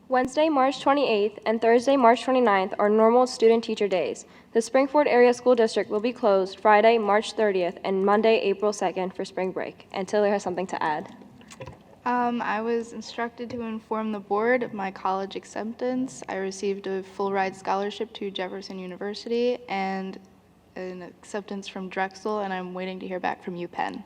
Wednesday, March 28th and Thursday, March 29th are normal student-teacher days. The Springford Area School District will be closed Friday, March 30th and Monday, April 2nd for spring break. And Taylor has something to add. I was instructed to inform the board of my college acceptance. I received a full ride scholarship to Jefferson University and an acceptance from Drexel, and I'm waiting to hear back from UPenn.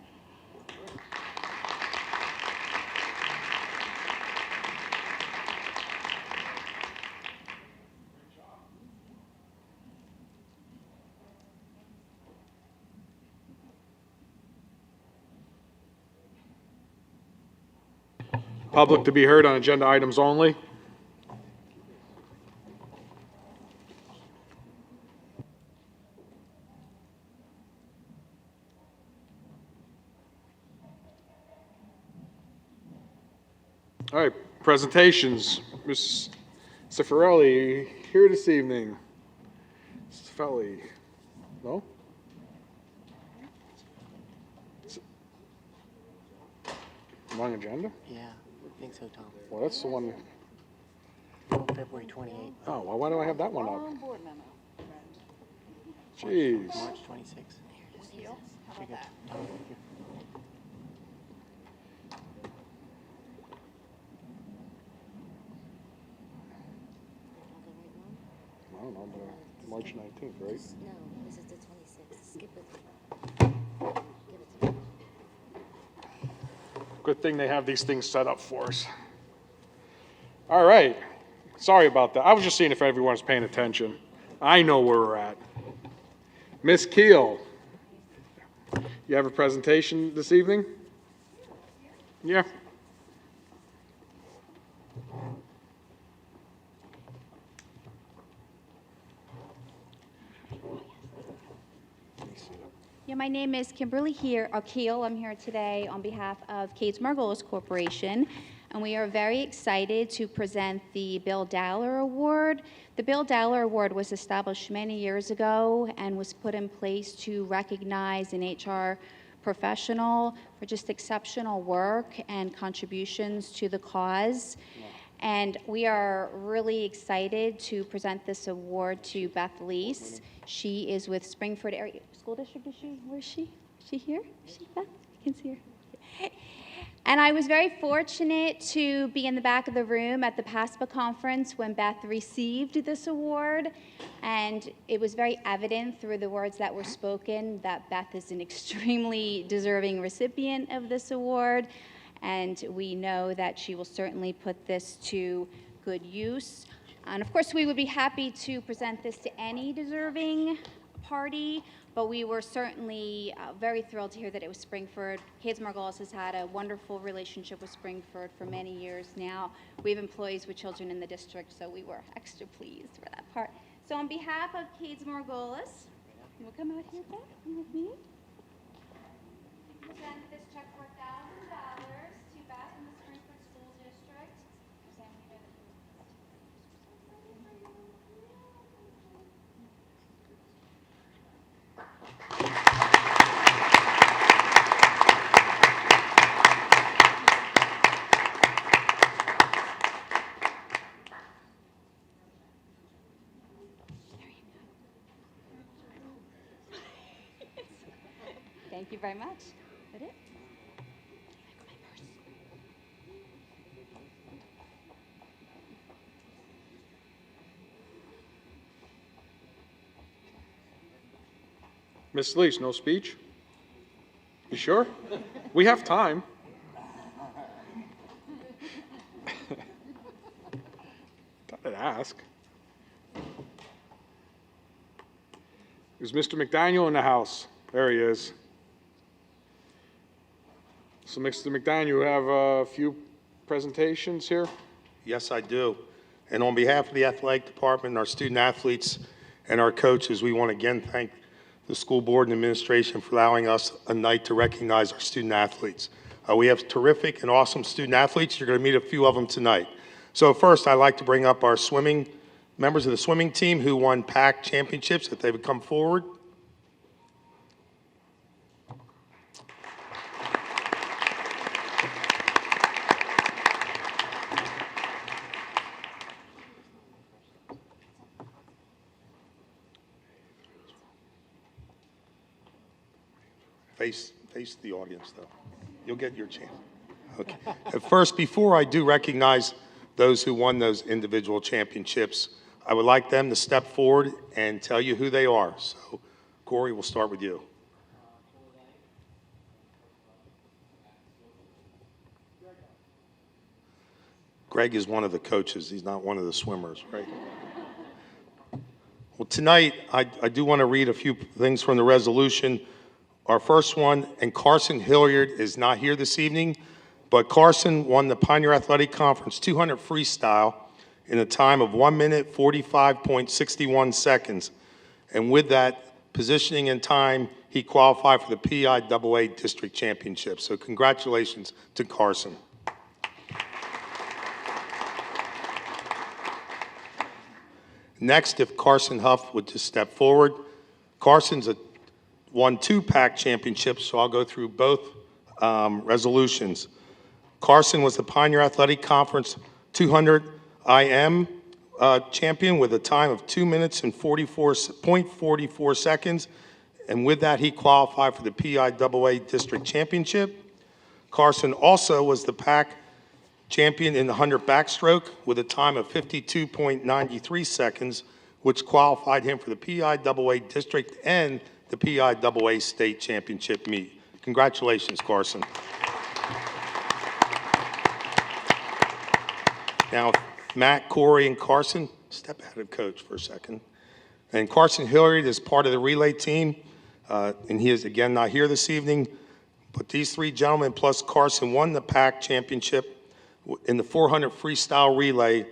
Public to be heard on agenda items only. All right, presentations. Ms. Cifarelli here this evening. Cifarelli, no? Wrong agenda? Yeah, I think so, Tom. Well, that's the one. Oh, February 28th, Oh, well, why do I have that one up? Jeez. March 26th. Here, you go, Tom, here. I don't know, but March 19th, right? No, this is the 26th. Skip it. Give it to me. Good thing they have these things set up for us. All right. Sorry about that. I was just seeing if everyone's paying attention. I know where we're at. Ms. Keel, you have a presentation this evening? Yeah. Yeah, my name is Kimberly Keel. I'm here today on behalf of Kades Margolis Corporation, and we are very excited to present the Bill Dowler Award. The Bill Dowler Award was established many years ago and was put in place to recognize an HR professional for just exceptional work and contributions to the cause. And we are really excited to present this award to Beth Lease. She is with Springford Area School District. Where is she? Is she here? Is she Beth? You can see her. And I was very fortunate to be in the back of the room at the PASPA conference when Beth received this award. And it was very evident through the words that were spoken that Beth is an extremely deserving recipient of this award. And we know that she will certainly put this to good use. And of course, we would be happy to present this to any deserving party, but we were certainly very thrilled to hear that it was Springford. Kades Margolis has had a wonderful relationship with Springford for many years now. We have employees with children in the district, so we were extra pleased for that part. So on behalf of Kades Margolis, you will come out here, Beth, come with me. Present this check for $1,000 to Beth in the Springford School District. Thank you very much. Is that it? Ms. Lease, no speech? You sure? We have time. Thought I'd ask. Is Mr. McDaniel in the house? There he is. So, Mr. McDaniel, you have a few presentations here? Yes, I do. And on behalf of the athletic department, our student athletes, and our coaches, we want to again thank the school board and administration for allowing us a night to recognize our student athletes. We have terrific and awesome student athletes. You're going to meet a few of them tonight. So first, I'd like to bring up our members of the swimming team who won PAC championships, if they would come forward. Face the audience, though. You'll get your chance. Okay. First, before I do recognize those who won those individual championships, I would like them to step forward and tell you who they are. So, Corey, we'll start with you. Greg is one of the coaches. He's not one of the swimmers, right? Well, tonight, I do want to read a few things from the resolution. Our first one, and Carson Hilliard is not here this evening, but Carson won the Pioneer Athletic Conference 200 freestyle in a time of 1 minute 45.61 seconds. And with that positioning and time, he qualified for the PIAA District Championship. So congratulations to Carson. Next, if Carson Huff would just step forward. Carson's won 2 PAC championships, so I'll go through both resolutions. Carson was the Pioneer Athletic Conference 200 IM champion with a time of 2 minutes and 44.44 seconds, and with that, he qualified for the PIAA District Championship. Carson also was the PAC champion in the 100 backstroke with a time of 52.93 seconds, which qualified him for the PIAA District and the PIAA State Championship meet. Congratulations, Carson. Now, Matt, Corey, and Carson, step ahead of Coach for a second. And Carson Hilliard is part of the relay team, and he is again not here this evening. But these 3 gentlemen plus Carson won the PAC championship in the 400 freestyle relay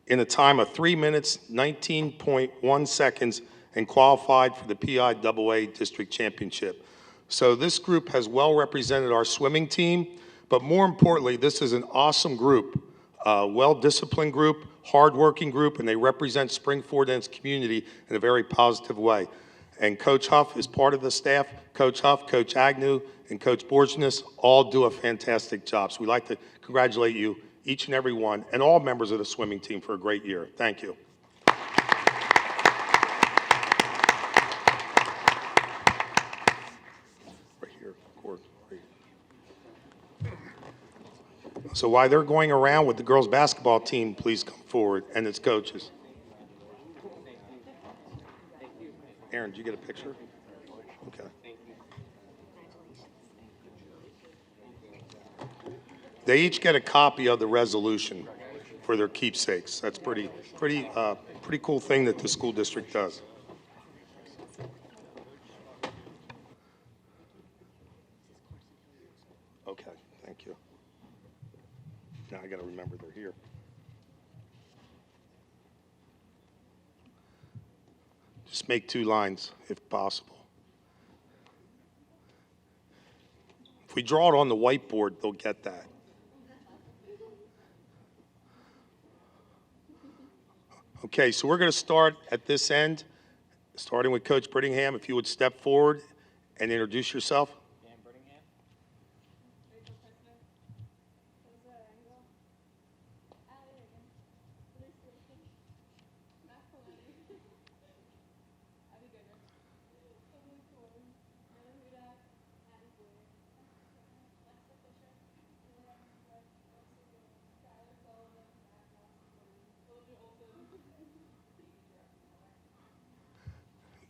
in a time of 3 minutes, 19.1 seconds, and qualified for the PIAA District Championship. So this group has well represented our swimming team, but more importantly, this is an awesome group, well-disciplined group, hardworking group, and they represent Spring-Ford and its community in a very positive way. And Coach Huff is part of the staff. Coach Huff, Coach Agnew, and Coach Borginus all do a fantastic job. So we'd like to congratulate you, each and every one, and all members of the swimming team for a great year. Thank you. Right here, Cord, right here. So while they're going around with the girls' basketball team, please come forward, and its coaches. Aaron, did you get a picture? Okay. They each get a copy of the resolution for their keepsakes. That's pretty cool thing that the school district does. Okay, thank you. Now I got to remember they're here. Just make 2 lines if possible. If we draw it on the whiteboard, they'll get that. Okay, so we're going to start at this end, starting with Coach Brittingham. If you would step forward and introduce yourself. Dan Brittingham.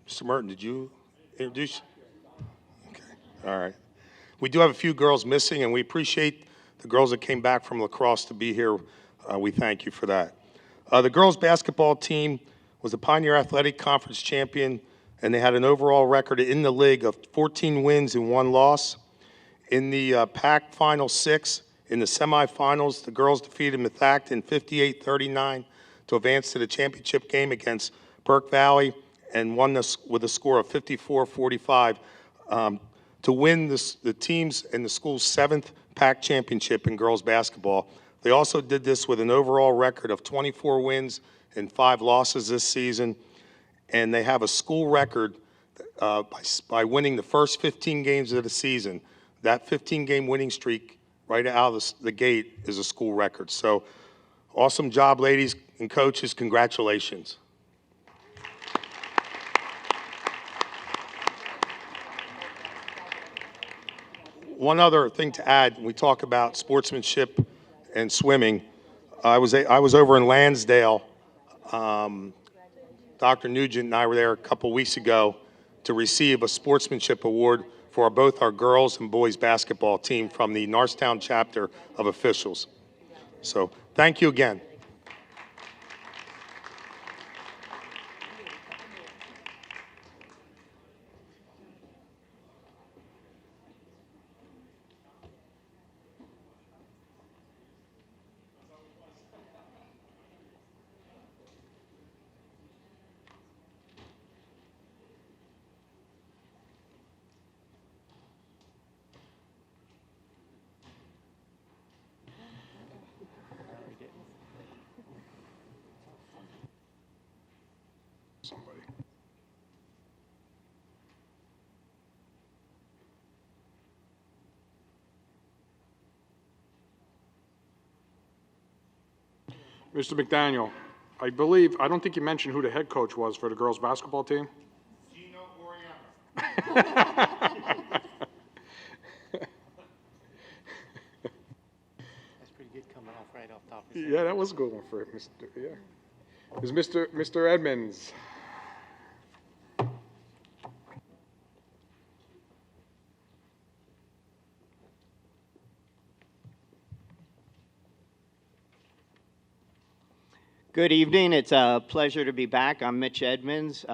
Mr. Merton, did you introduce? Okay, all right. We do have a few girls missing, and we appreciate the girls that came back from lacrosse to be here. We thank you for that. The girls' basketball team was the Pioneer Athletic Conference champion, and they had an overall record in the league of 14 wins and 1 loss. In the PAC Final 6, in the semifinals, the girls defeated Methacton 58-39 to advance to the championship game against Burke Valley, and won this with a score of 54-45 to win the team's and the school's 7th PAC championship in girls basketball. They also did this with an overall record of 24 wins and 5 losses this season, and they have a school record by winning the first 15 games of the season. That 15-game winning streak right out of the gate is a school record. So awesome job, ladies and coaches. Congratulations. one other thing to add, we talk about sportsmanship and swimming. I was over in Lansdale. Dr. Nugent and I were there a couple weeks ago to receive a sportsmanship award for both our girls and boys basketball team from the Norristown chapter of officials. So thank you again. Somebody. Mr. McDaniel, I don't think you mentioned who the head coach was for the girls' basketball team? Gino Oriana. That's pretty good coming off right off top of his head. Yeah, that was a good one for Mr. Yeah. Is Mr. Edmonds? Good evening. It's a pleasure to be back. I'm Mitch Edmonds.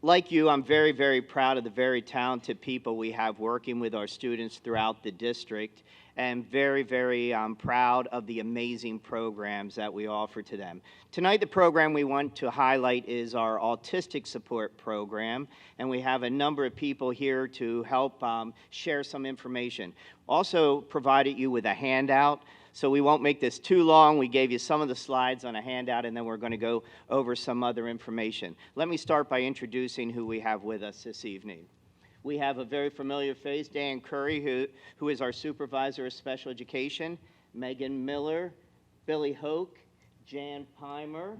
Like you, I'm very, very proud of the very talented people we have working with our students throughout the district, and very, very proud of the amazing programs that we offer to them. Tonight, the program we want to highlight is our Autistic Support Program, and we have a number of people here to help share some information. Also provided you with a handout. So we won't make this too long. We gave you some of the slides on a handout, and then we're going to go over some other information. Let me start by introducing who we have with us this evening. We have a very familiar face, Dan Curry, who is our Supervisor of Special Education, Megan Miller, Billy Hoke, Jan Pimer,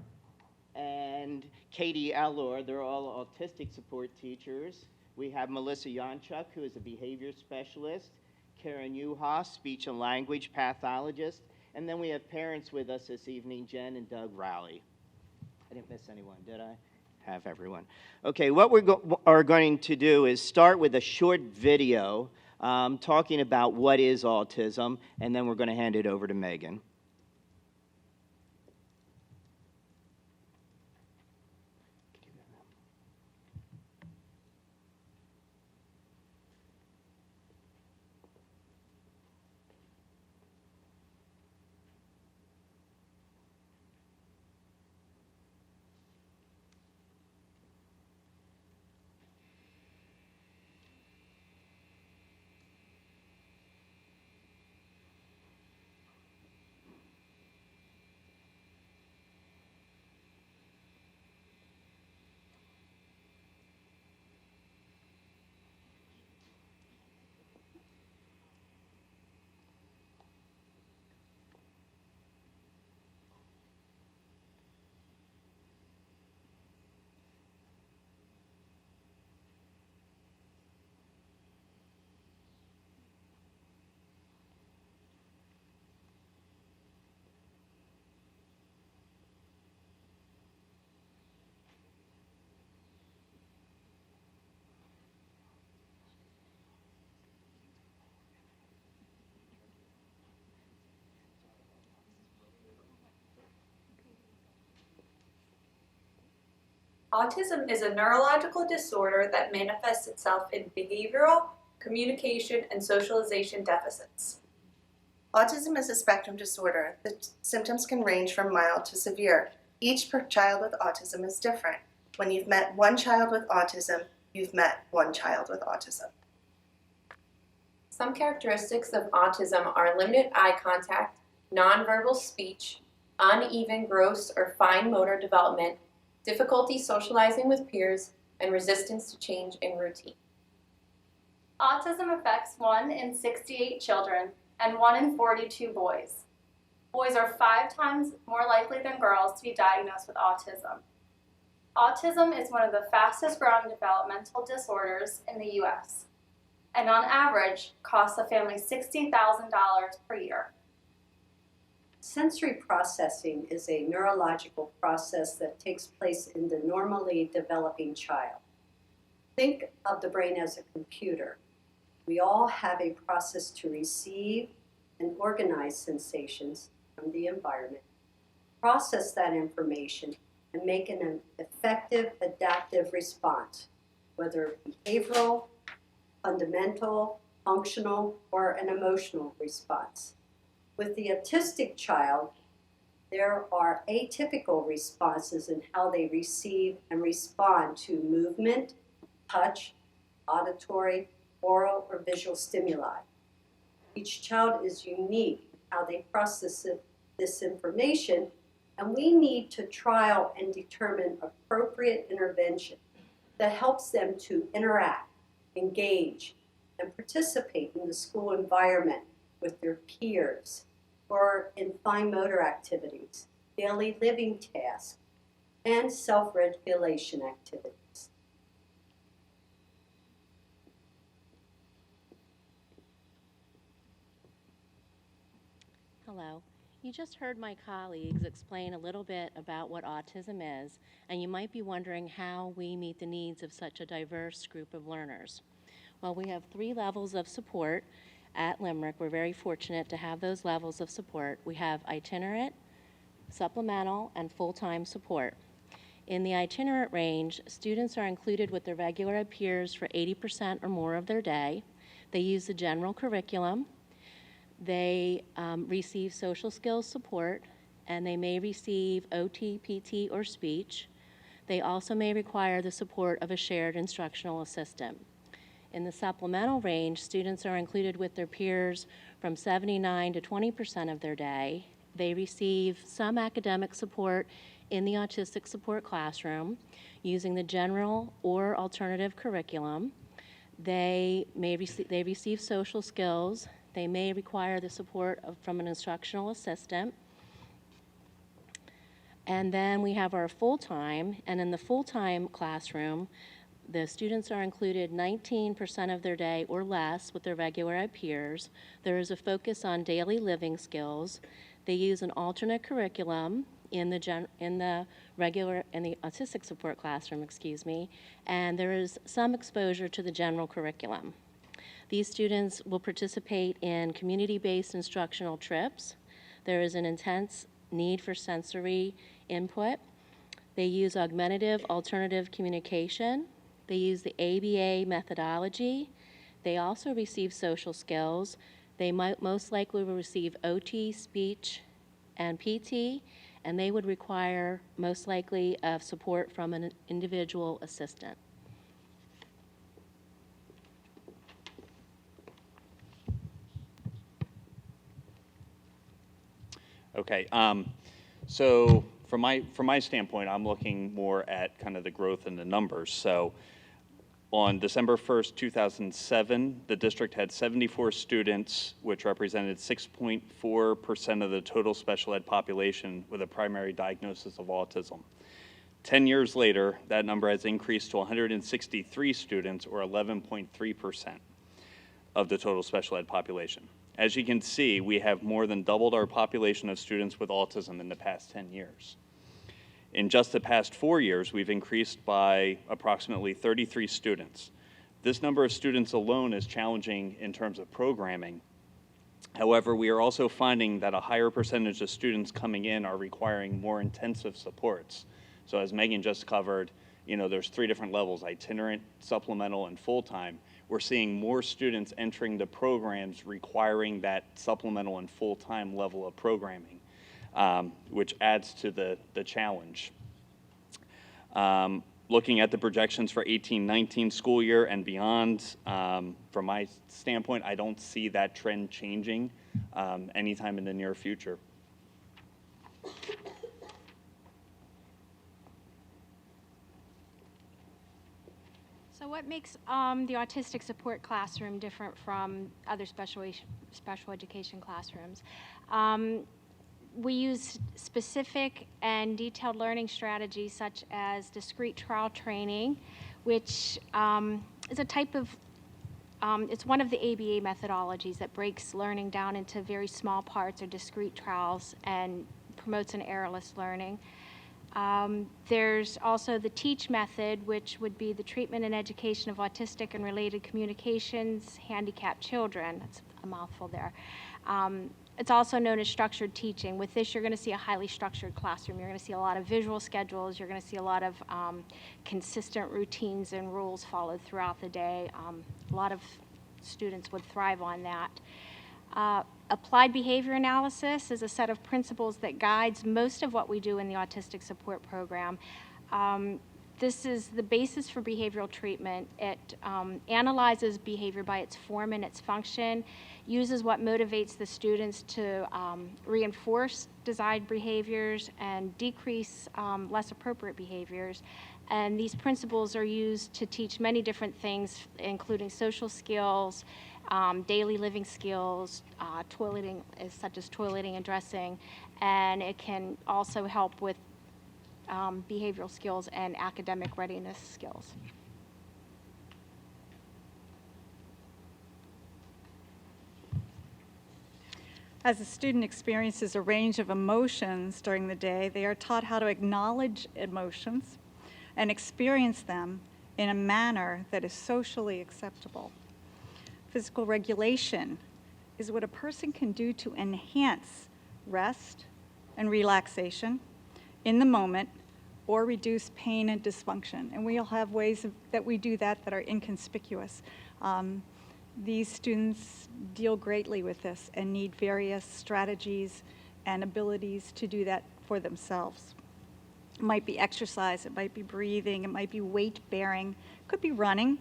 and Katie Allor. They're all autistic support teachers. We have Melissa Yanchuk, who is a behavior specialist, Karen Uhas, speech and language pathologist, and then we have parents with us this evening, Jen and Doug Rowley. I didn't miss anyone, did I? Have everyone. Okay, what we are going to do is start with a short video talking about what is autism, and then we're going to hand it over to Megan. Autism is a neurological disorder that manifests itself in behavioral, communication, and socialization deficits. Autism is a spectrum disorder. The symptoms can range from mild to severe. Each child with autism is different. When you've met one child with autism, you've met one child with autism. Some characteristics of autism are limited eye contact, nonverbal speech, uneven gross or fine motor development, difficulty socializing with peers, and resistance to change in routine. Autism affects 1 in 68 children and 1 in 42 boys. Boys are 5 times more likely than girls to be diagnosed with autism. Autism is one of the fastest growing developmental disorders in the U.S. and on average costs a family $60,000 per year. Sensory processing is a neurological process that takes place in the normally developing child. Think of the brain as a computer. We all have a process to receive and organize sensations from the environment, process that information, and make an effective adaptive response, whether behavioral, fundamental, functional, or an emotional response. With the autistic child, there are atypical responses in how they receive and respond to movement, touch, auditory, oral, or visual stimuli. Each child is unique in how they process this information, and we need to trial and determine appropriate intervention that helps them to interact, engage, and participate in the school environment with their peers, or in fine motor activities, daily living tasks, and self-regulation activities. Hello. You just heard my colleagues explain a little bit about what autism is, and you might be wondering how we meet the needs of such a diverse group of learners. Well, we have 3 levels of support at Limerick. We're very fortunate to have those levels of support. We have itinerant, supplemental, and full-time support. In the itinerant range, students are included with their regular peers for 80% or more of their day. They use the general curriculum. They receive social skills support, and they may receive OT, PT, or speech. They also may require the support of a shared instructional assistant. In the supplemental range, students are included with their peers from 79 to 20% of their day. They receive some academic support in the autistic support classroom using the general or alternative curriculum. They receive social skills. They may require the support from an instructional assistant. And then we have our full-time, and in the full-time classroom, the students are included 19% of their day or less with their regular ed peers. There is a focus on daily living skills. They use an alternate curriculum in the autistic support classroom, and there is some exposure to the general curriculum. These students will participate in community-based instructional trips. There is an intense need for sensory input. They use augmentative alternative communication. They use the ABA methodology. They also receive social skills. They might most likely will receive OT, speech, and PT, and they would require most likely support from an individual assistant. Okay, so from my standpoint, I'm looking more at kind of the growth in the numbers. So on December 1st, 2007, the district had 74 students, which represented 6.4% of the total special ed population with a primary diagnosis of autism. 10 years later, that number has increased to 163 students, or 11.3% of the total special ed population. As you can see, we have more than doubled our population of students with autism in the past 10 years. In just the past 4 years, we've increased by approximately 33 students. This number of students alone is challenging in terms of programming. However, we are also finding that a higher percentage of students coming in are requiring more intensive supports. So as Megan just covered, there's 3 different levels: itinerant, supplemental, and full-time. We're seeing more students entering the programs requiring that supplemental and full-time level of programming, which adds to the challenge. Looking at the projections for 18-19 school year and beyond, from my standpoint, I don't see that trend changing anytime in the near future. So what makes the autistic support classroom different from other special education classrooms? We use specific and detailed learning strategies such as discrete trial training, which is a type of It's one of the ABA methodologies that breaks learning down into very small parts or discrete trials and promotes an errorless learning. There's also the TEACH method, which would be the treatment and education of autistic and related communications, handicapped children. That's a mouthful there. It's also known as structured teaching. With this, you're going to see a highly structured classroom. You're going to see a lot of visual schedules. You're going to see a lot of consistent routines and rules followed throughout the day. A lot of students would thrive on that. Applied behavior analysis is a set of principles that guides most of what we do in the autistic support program. This is the basis for behavioral treatment. It analyzes behavior by its form and its function, uses what motivates the students to reinforce desired behaviors and decrease less appropriate behaviors. And these principles are used to teach many different things, including social skills, daily living skills, toileting, such as toileting and dressing, and it can also help with behavioral skills and academic readiness skills. As a student experiences a range of emotions during the day, they are taught how to acknowledge emotions and experience them in a manner that is socially acceptable. Physical regulation is what a person can do to enhance rest and relaxation in the moment or reduce pain and dysfunction. And we all have ways that we do that that are inconspicuous. These students deal greatly with this and need various strategies and abilities to do that for themselves. It might be exercise, it might be breathing, it might be weight bearing, it could be running,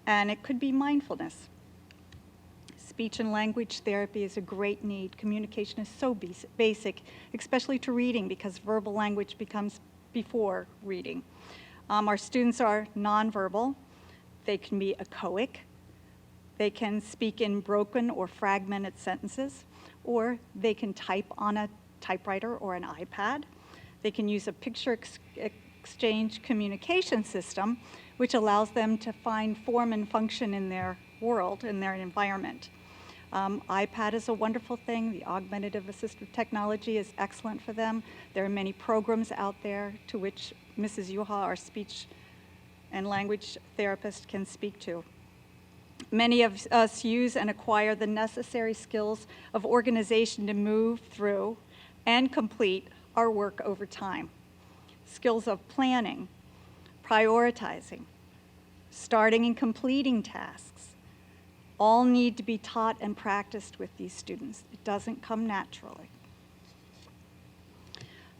and it could be mindfulness. Speech and language therapy is a great need. Communication is so basic, especially to reading, because verbal language becomes before reading. Our students are nonverbal. They can be echoic. They can speak in broken or fragmented sentences, or they can type on a typewriter or an iPad. They can use a picture exchange communication system, which allows them to find form and function in their world, in their environment. iPad is a wonderful thing. The augmentative assistive technology is excellent for them. There are many programs out there to which Mrs. Yuha, our speech and language therapist, can speak to. Many of us use and acquire the necessary skills of organization to move through and complete our work over time. Skills of planning, prioritizing, starting and completing tasks, all need to be taught and practiced with these students. It doesn't come naturally.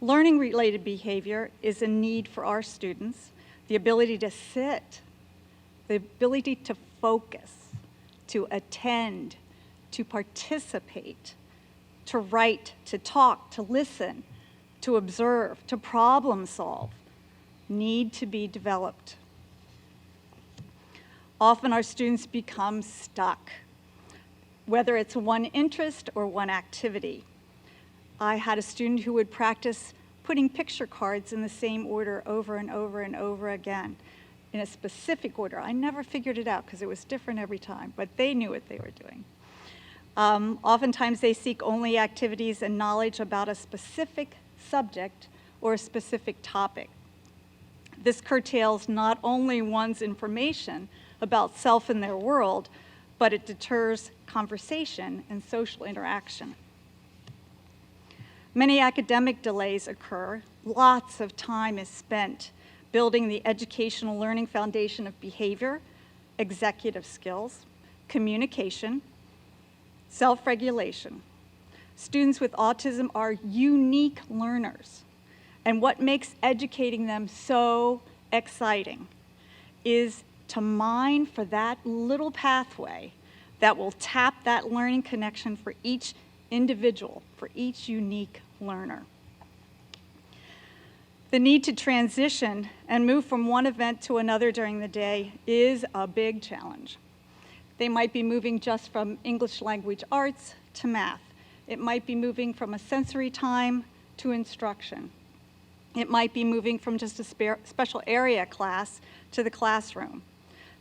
Learning-related behavior is a need for our students. The ability to sit, the ability to focus, to attend, to participate, to write, to talk, to listen, to observe, to problem solve, need to be developed. Often our students become stuck, whether it's one interest or one activity. I had a student who would practice putting picture cards in the same order over and over and over again, in a specific order. I never figured it out because it was different every time, but they knew what they were doing. Oftentimes they seek only activities and knowledge about a specific subject or a specific topic. This curtails not only one's information about self and their world, but it deters conversation and social interaction. Many academic delays occur. Lots of time is spent building the educational learning foundation of behavior, executive skills, communication, self-regulation. Students with autism are unique learners, and what makes educating them so exciting is to mine for that little pathway that will tap that learning connection for each individual, for each unique learner. The need to transition and move from one event to another during the day is a big challenge. They might be moving just from English language arts to math. It might be moving from a sensory time to instruction. It might be moving from just a special area class to the classroom.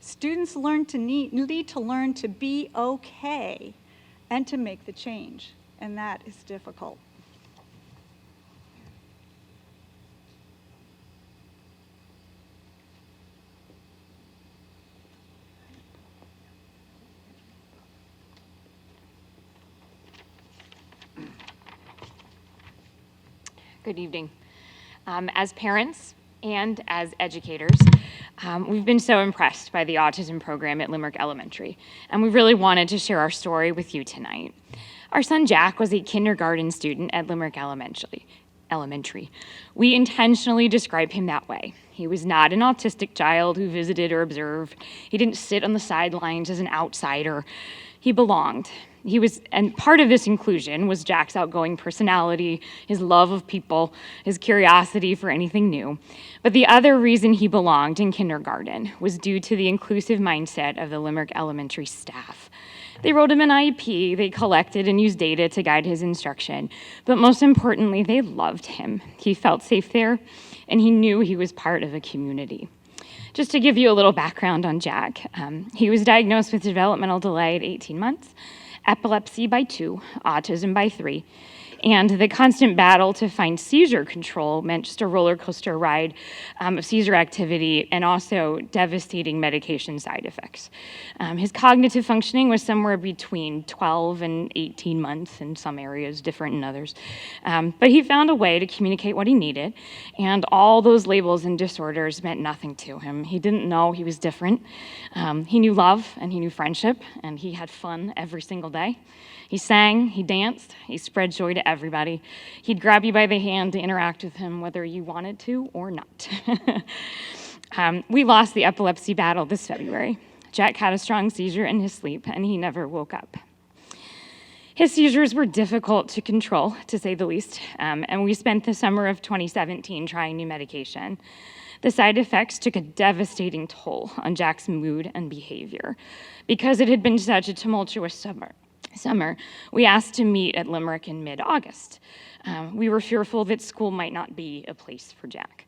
Students need to learn to be okay and to make the change, and that is difficult. Good evening. As parents and as educators, we've been so impressed by the autism program at Limerick Elementary, and we really wanted to share our story with you tonight. Our son Jack was a kindergarten student at Limerick Elementary. We intentionally describe him that way. He was not an autistic child who visited or observed. He didn't sit on the sidelines as an outsider. He belonged. And part of this inclusion was Jack's outgoing personality, his love of people, his curiosity for anything new. But the other reason he belonged in kindergarten was due to the inclusive mindset of the Limerick Elementary staff. They wrote him an IEP, they collected and used data to guide his instruction, but most importantly, they loved him. He felt safe there, and he knew he was part of a community. Just to give you a little background on Jack, he was diagnosed with developmental delay at 18 months, epilepsy by 2, autism by 3, and the constant battle to find seizure control meant just a roller coaster ride of seizure activity and also devastating medication side effects. His cognitive functioning was somewhere between 12 and 18 months in some areas, different in others. But he found a way to communicate what he needed, and all those labels and disorders meant nothing to him. He didn't know he was different. He knew love and he knew friendship, and he had fun every single day. He sang, he danced, he spread joy to everybody. He'd grab you by the hand to interact with him whether you wanted to or not. We lost the epilepsy battle this February. Jack had a strong seizure in his sleep, and he never woke up. His seizures were difficult to control, to say the least, and we spent the summer of 2017 trying new medication. The side effects took a devastating toll on Jack's mood and behavior. Because it had been such a tumultuous summer, we asked to meet at Limerick in mid-August. We were fearful that school might not be a place for Jack.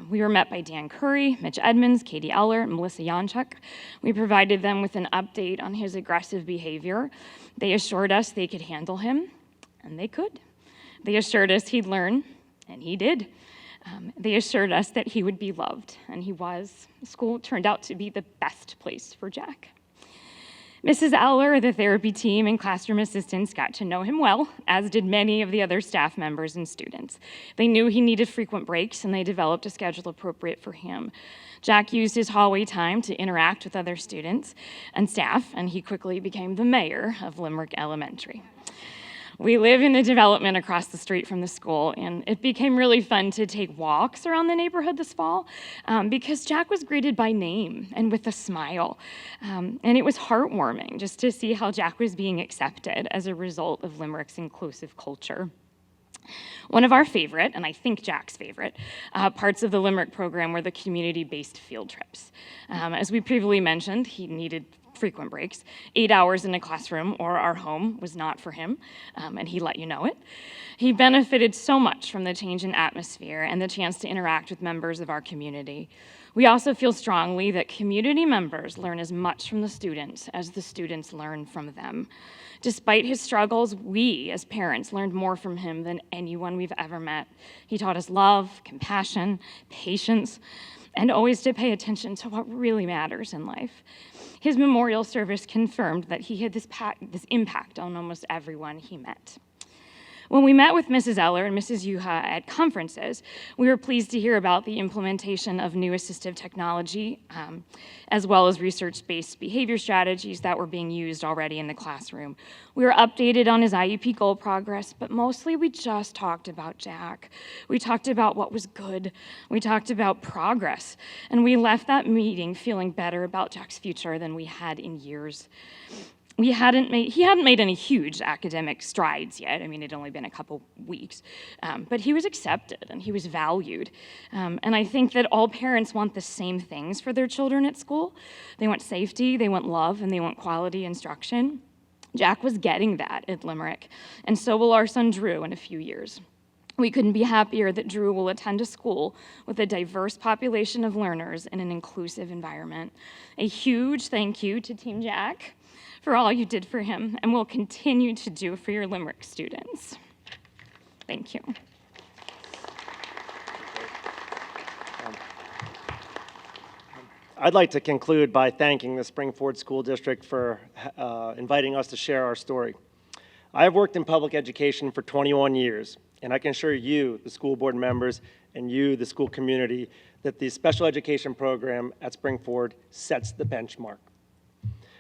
We were met by Dan Curry, Mitch Edmonds, Katie Eller, and Melissa Janchuk. We provided them with an update on his aggressive behavior. They assured us they could handle him, and they could. They assured us he'd learn, and he did. They assured us that he would be loved, and he was. School turned out to be the best place for Jack. Mrs. Eller, the therapy team, and classroom assistants got to know him well, as did many of the other staff members and students. They knew he needed frequent breaks, and they developed a schedule appropriate for him. Jack used his hallway time to interact with other students and staff, and he quickly became the mayor of Limerick Elementary. We live in the development across the street from the school, and it became really fun to take walks around the neighborhood this fall because Jack was greeted by name and with a smile. And it was heartwarming just to see how Jack was being accepted as a result of Limerick's inclusive culture. One of our favorite, and I think Jack's favorite, parts of the Limerick program were the community-based field trips. As we previously mentioned, he needed frequent breaks. 8 hours in a classroom or our home was not for him, and he let you know it. He benefited so much from the change in atmosphere and the chance to interact with members of our community. We also feel strongly that community members learn as much from the students as the students learn from them. Despite his struggles, we, as parents, learned more from him than anyone we've ever met. He taught us love, compassion, patience, and always to pay attention to what really matters in life. His memorial service confirmed that he had this impact on almost everyone he met. When we met with Mrs. Eller and Mrs. Yuha at conferences, we were pleased to hear about the implementation of new assistive technology, as well as research-based behavior strategies that were being used already in the classroom. We were updated on his IEP goal progress, but mostly we just talked about Jack. We talked about what was good. We talked about progress, and we left that meeting feeling better about Jack's future than we had in years. He hadn't made any huge academic strides yet. I mean, it'd only been a couple weeks, but he was accepted and he was valued. And I think that all parents want the same things for their children at school. They want safety, they want love, and they want quality instruction. Jack was getting that at Limerick, and so will our son Drew in a few years. We couldn't be happier that Drew will attend a school with a diverse population of learners in an inclusive environment. A huge thank you to Team Jack for all you did for him and will continue to do for your Limerick students. Thank you. I'd like to conclude by thanking the Springford School District for inviting us to share our story. I have worked in public education for 21 years, and I can assure you, the school board members, and you, the school community, that the special education program at Springford sets the benchmark.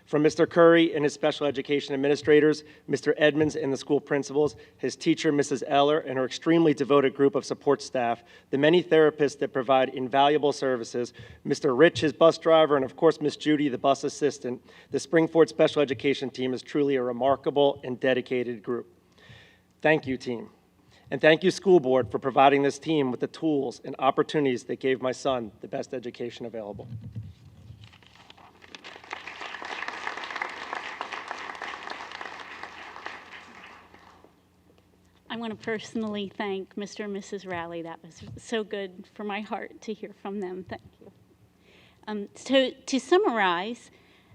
From Mr. Curry and his special education administrators, Mr. Edmonds and the school principals, his teacher, Mrs. Eller, and her extremely devoted group of support staff, the many therapists that provide invaluable services, Mr. Rich, his bus driver, and of course, Miss Judy, the bus assistant, the Springford special education team is truly a remarkable and dedicated group. Thank you, team. And thank you, school board, for providing this team with the tools and opportunities that gave my son the best education available. I want to personally thank Mr. and Mrs. Rowley. That was so good for my heart to hear from them. Thank you. So to summarize,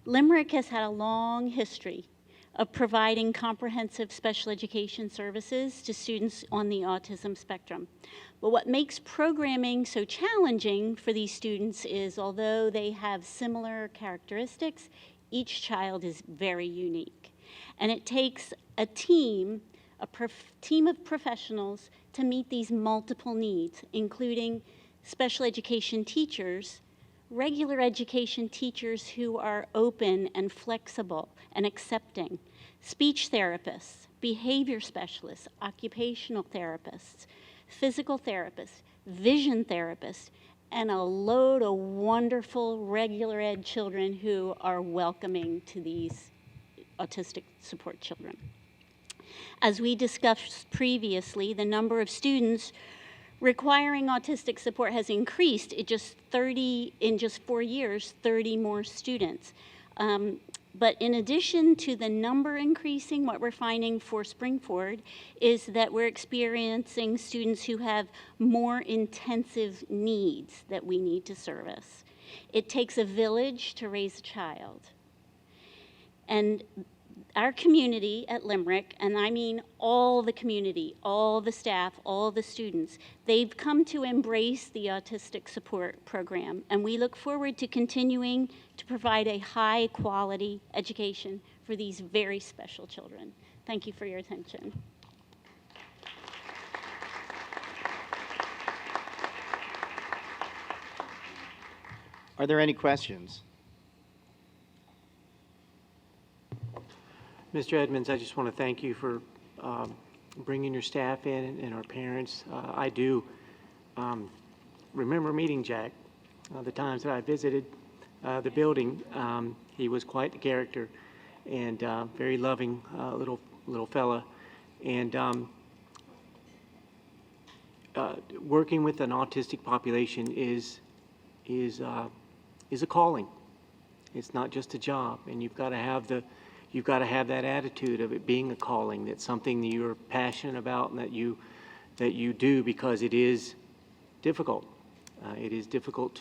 Limerick has had a long history of providing comprehensive special education services to students on the autism spectrum. But what makes programming so challenging for these students is, although they have similar characteristics, each child is very unique. And it takes a team of professionals to meet these multiple needs, including special education teachers, regular education teachers who are open and flexible and accepting, speech therapists, behavior specialists, occupational therapists, physical therapists, vision therapists, and a load of wonderful regular ed children who are welcoming to these autistic support children. As we discussed previously, the number of students requiring autistic support has increased. In just 4 years, 30 more students. But in addition to the number increasing, what we're finding for Springford is that we're experiencing students who have more intensive needs that we need to service. It takes a village to raise a child. And our community at Limerick, and I mean all the community, all the staff, all the students, they've come to embrace the autistic support program, and we look forward to continuing to provide a high quality education for these very special children. Thank you for your attention. Are there any questions? Mr. Edmonds, I just want to thank you for bringing your staff in and our parents. I do remember meeting Jack the times that I visited the building. He was quite the character and very loving little fella. And working with an autistic population is a calling. It's not just a job, and you've got to have that attitude of it being a calling. That's something that you're passionate about and that you do because it is difficult. It is difficult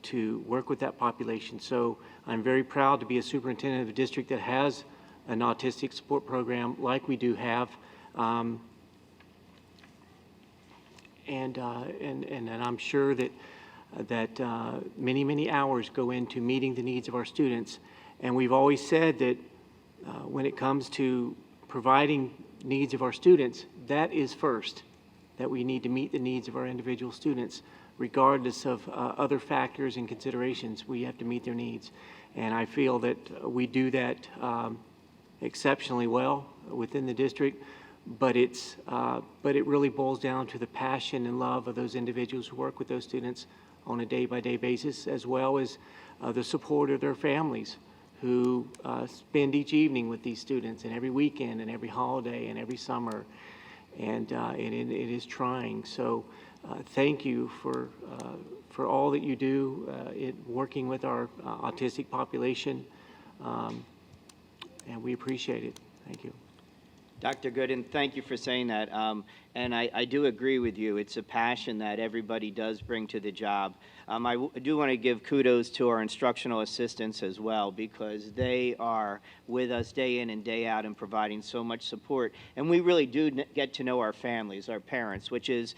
to work with that population. So I'm very proud to be a superintendent of a district that has an autistic support program like we do have. And I'm sure that many hours go into meeting the needs of our students. And we've always said that when it comes to providing needs of our students, that is first, that we need to meet the needs of our individual students, regardless of other factors and considerations. We have to meet their needs. And I feel that we do that exceptionally well within the district, but it really boils down to the passion and love of those individuals who work with those students on a day-by-day basis, as well as the support of their families who spend each evening with these students and every weekend and every holiday and every summer. And it is trying. So thank you for all that you do in working with our autistic population. And we appreciate it. Thank you. Dr. Gooden, thank you for saying that. And I do agree with you. It's a passion that everybody does bring to the job. I do want to give kudos to our instructional assistants as well, because they are with us day in and day out and providing so much support. And we really do get to know our families, our parents, which is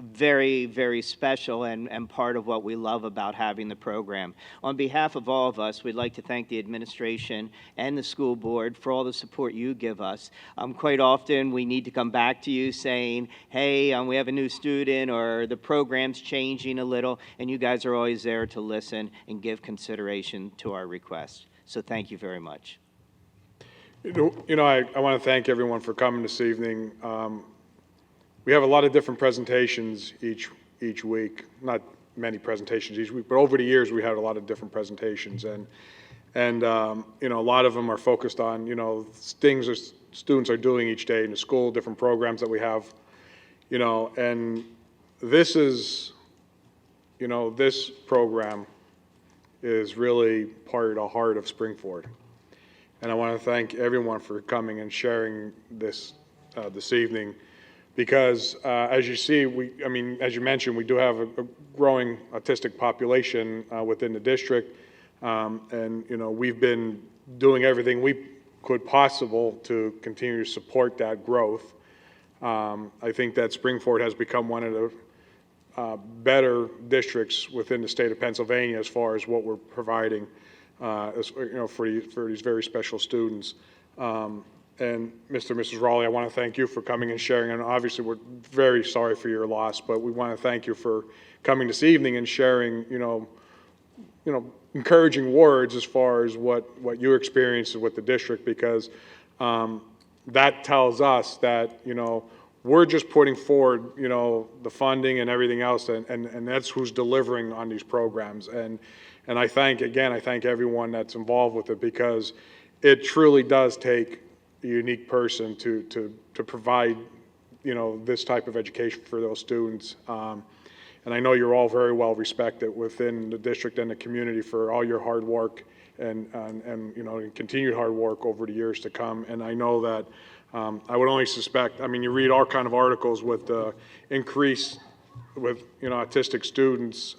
very, very special and part of what we love about having the program. On behalf of all of us, we'd like to thank the administration and the school board for all the support you give us. Quite often, we need to come back to you saying, hey, we have a new student, or the program's changing a little, and you guys are always there to listen and give consideration to our requests. So thank you very much. You know, I want to thank everyone for coming this evening. We have a lot of different presentations each week. Not many presentations each week, but over the years we had a lot of different presentations, and you know, a lot of them are focused on, you know, things that students are doing each day in the school, different programs that we have, you know, and this is, you know, this program is really part of the heart of Springford, and I want to thank everyone for coming and sharing this this evening. Because as you see, I mean, as you mentioned, we do have a growing autistic population within the district, and you know, we've been doing everything we could possible to continue to support that growth. I think that Springford has become one of the better districts within the state of Pennsylvania as far as what we're providing, you know, for these very special students. And Mr. and Mrs. Raleigh, I want to thank you for coming and sharing. And obviously, we're very sorry for your loss, but we want to thank you for coming this evening and sharing, you know, encouraging words as far as what you experienced with the district, because that tells us that, you know, we're just putting forward, you know, the funding and everything else, and that's who's delivering on these programs. And I thank everyone that's involved with it, because it truly does take a unique person to provide, you know, this type of education for those students. And I know you're all very well respected within the district and the community for all your hard work and you know, continued hard work over the years to come. And I know that I would only suspect, I mean, you read all kind of articles with the increase with, you know, autistic students,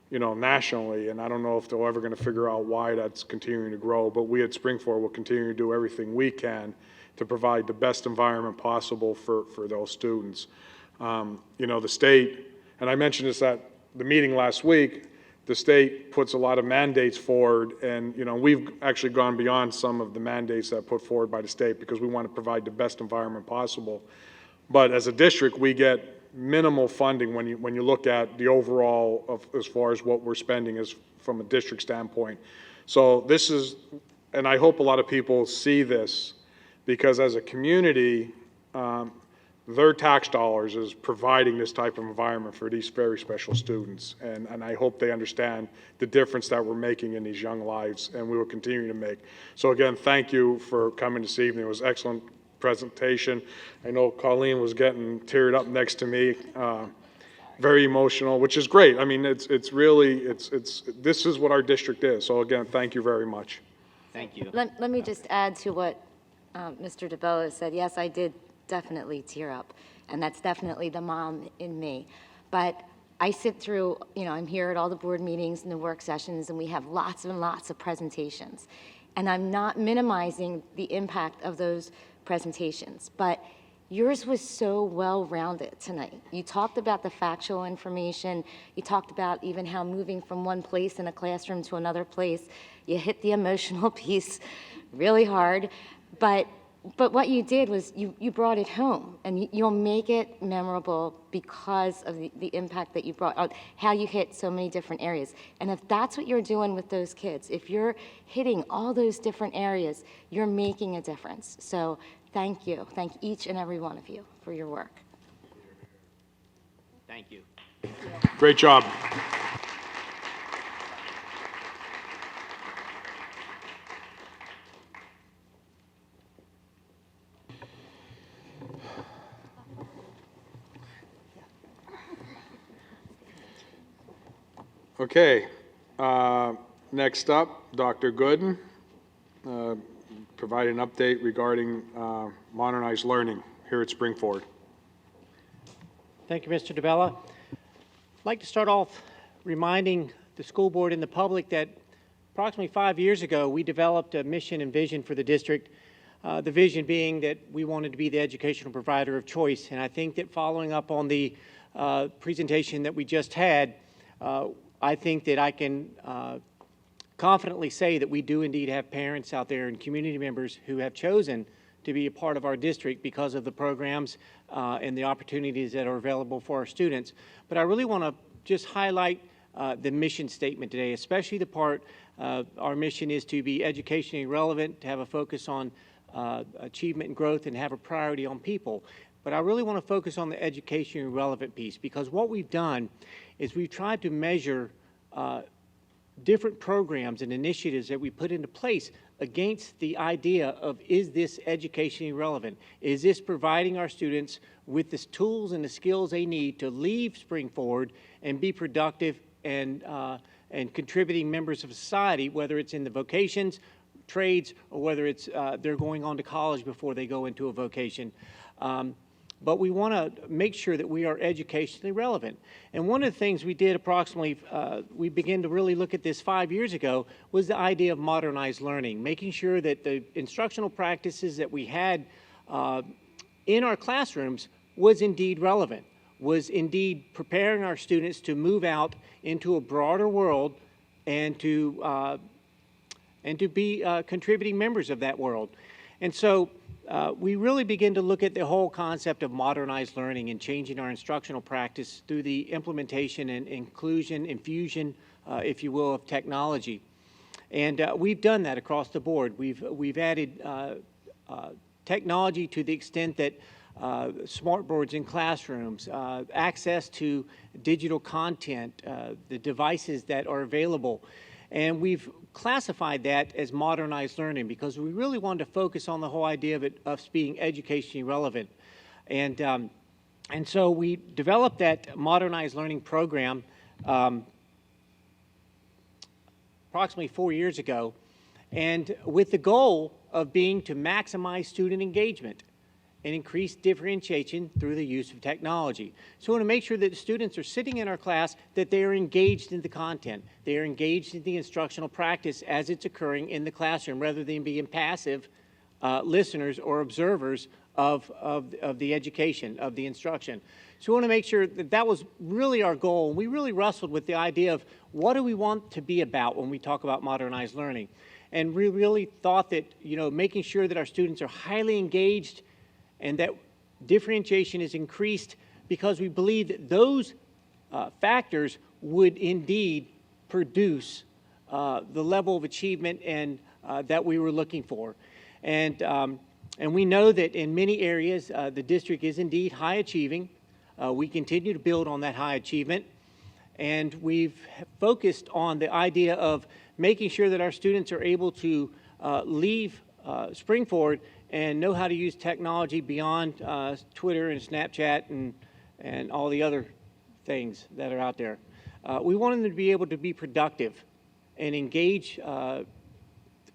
you know, nationally, and I don't know if they're ever going to figure out why that's continuing to grow, but we at Springford will continue to do everything we can to provide the best environment possible for those students. You know, the state, and I mentioned this at the meeting last week, the state puts a lot of mandates forward, and, you know, we've actually gone beyond some of the mandates that are put forward by the state, because we want to provide the best environment possible. But as a district, we get minimal funding when you look at the overall of as far as what we're spending is from a district standpoint. So this is, and I hope a lot of people see this, because as a community, their tax dollars is providing this type of environment for these very special students, and I hope they understand the difference that we're making in these young lives, and we will continue to make. So again, thank you for coming this evening. It was excellent presentation. I know Colleen was getting teared up next to me, very emotional, which is great. I mean, it's really, this is what our district is. So again, thank you very much. Thank you. Let me just add to what Mr. DeBella said. Yes, I did definitely tear up, and that's definitely the mom in me. But I sit through, you know, I'm here at all the board meetings and the work sessions, and we have lots and lots of presentations. And I'm not minimizing the impact of those presentations, but yours was so well-rounded tonight. You talked about the factual information. You talked about even how moving from one place in a classroom to another place, you hit the emotional piece really hard. But what you did was you brought it home, and you'll make it memorable because of the impact that you brought, how you hit so many different areas. And if that's what you're doing with those kids, if you're hitting all those different areas, you're making a difference. So thank you. Thank each and every one of you for your work. Thank you. Great job. Okay, next up, Dr. Gooden. provide an update regarding modernized learning here at Springford. Thank you, Mr. DeBella. I'd like to start off reminding the school board and the public that approximately 5 years ago, we developed a mission and vision for the district, the vision being that we wanted to be the educational provider of choice. And I think that following up on the presentation that we just had, I think that I can confidently say that we do indeed have parents out there and community members who have chosen to be a part of our district because of the programs and the opportunities that are available for our students. But I really want to just highlight the mission statement today, especially the part our mission is to be educationally relevant, to have a focus on achievement and growth, and have a priority on people. But I really want to focus on the educationally relevant piece, because what we've done is we've tried to measure different programs and initiatives that we put into place against the idea of, is this educationally relevant? Is this providing our students with the tools and the skills they need to leave Spring Forward and be productive and contributing members of society, whether it's in the vocations, trades, or whether it's they're going on to college before they go into a vocation. But we want to make sure that we are educationally relevant. And one of the things we did approximately, we began to really look at this 5 years ago, was the idea of modernized learning, making sure that the instructional practices that we had in our classrooms was indeed relevant, was indeed preparing our students to move out into a broader world and to be contributing members of that world. And so we really begin to look at the whole concept of modernized learning and changing our instructional practice through the implementation and infusion, if you will, of technology. And we've done that across the board. We've added technology to the extent that smart boards in classrooms, access to digital content, the devices that are available. And we've classified that as modernized learning because we really wanted to focus on the whole idea of it of being educationally relevant. And so we developed that modernized learning program approximately 4 years ago, and with the goal of being to maximize student engagement and increase differentiation through the use of technology. So we want to make sure that the students are sitting in our class, that they are engaged in the content. They are engaged in the instructional practice as it's occurring in the classroom, rather than being passive listeners or observers of the education, of the instruction. So we want to make sure that that was really our goal. And we really wrestled with the idea of what do we want to be about when we talk about modernized learning. And we really thought that, making sure that our students are highly engaged and that differentiation is increased, because we believe that those factors would indeed produce the level of achievement and that we were looking for. And we know that in many areas, the district is indeed high achieving. We continue to build on that high achievement. And we've focused on the idea of making sure that our students are able to leave Spring Forward and know how to use technology beyond Twitter and Snapchat and all the other things that are out there. We wanted them to be able to be productive and engage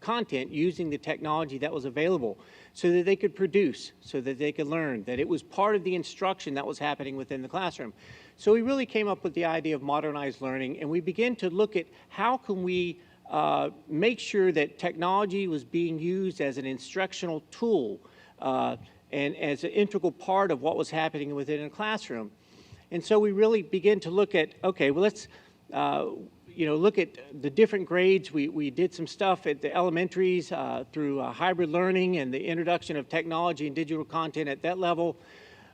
content using the technology that was available so that they could produce, so that they could learn, that it was part of the instruction that was happening within the classroom. So we really came up with the idea of modernized learning, and we began to look at how can we make sure that technology was being used as an instructional tool and as an integral part of what was happening within a classroom. And so we really begin to look at, okay, well, let's look at the different grades. We did some stuff at the elementaries through hybrid learning and the introduction of technology and digital content at that level.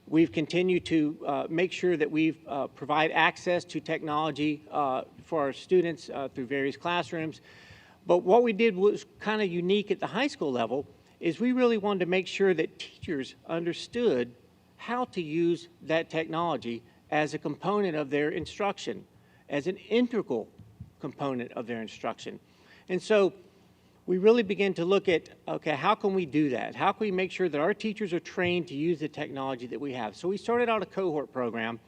We've continued to make sure that we provide access to technology for our students through various classrooms. But what we did was kind of unique at the high school level is we really wanted to make sure that teachers understood how to use that technology as a component of their instruction, as an integral component of their instruction. And so we really begin to look at, okay, how can we do that? How can we make sure that our teachers are trained to use the technology that we have? So we started out a cohort program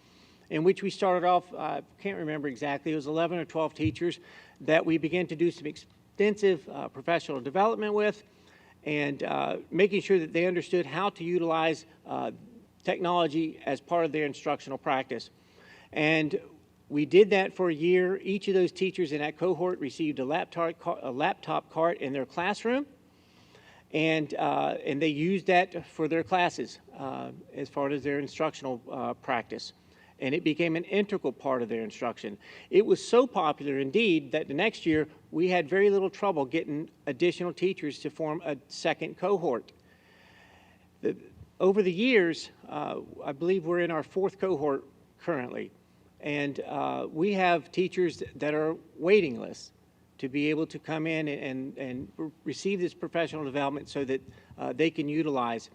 in which we started off, I can't remember exactly, it was 11 or 12 teachers that we began to do some extensive professional development with. and making sure that they understood how to utilize technology as part of their instructional practice. And we did that for a year. Each of those teachers in that cohort received a laptop cart in their classroom, and they used that for their classes as far as their instructional practice. And it became an integral part of their instruction. It was so popular indeed that the next year we had very little trouble getting additional teachers to form a second cohort. Over the years, I believe we're in our 4th cohort currently, and we have teachers that are waiting lists to be able to come in and receive this professional development so that they can utilize.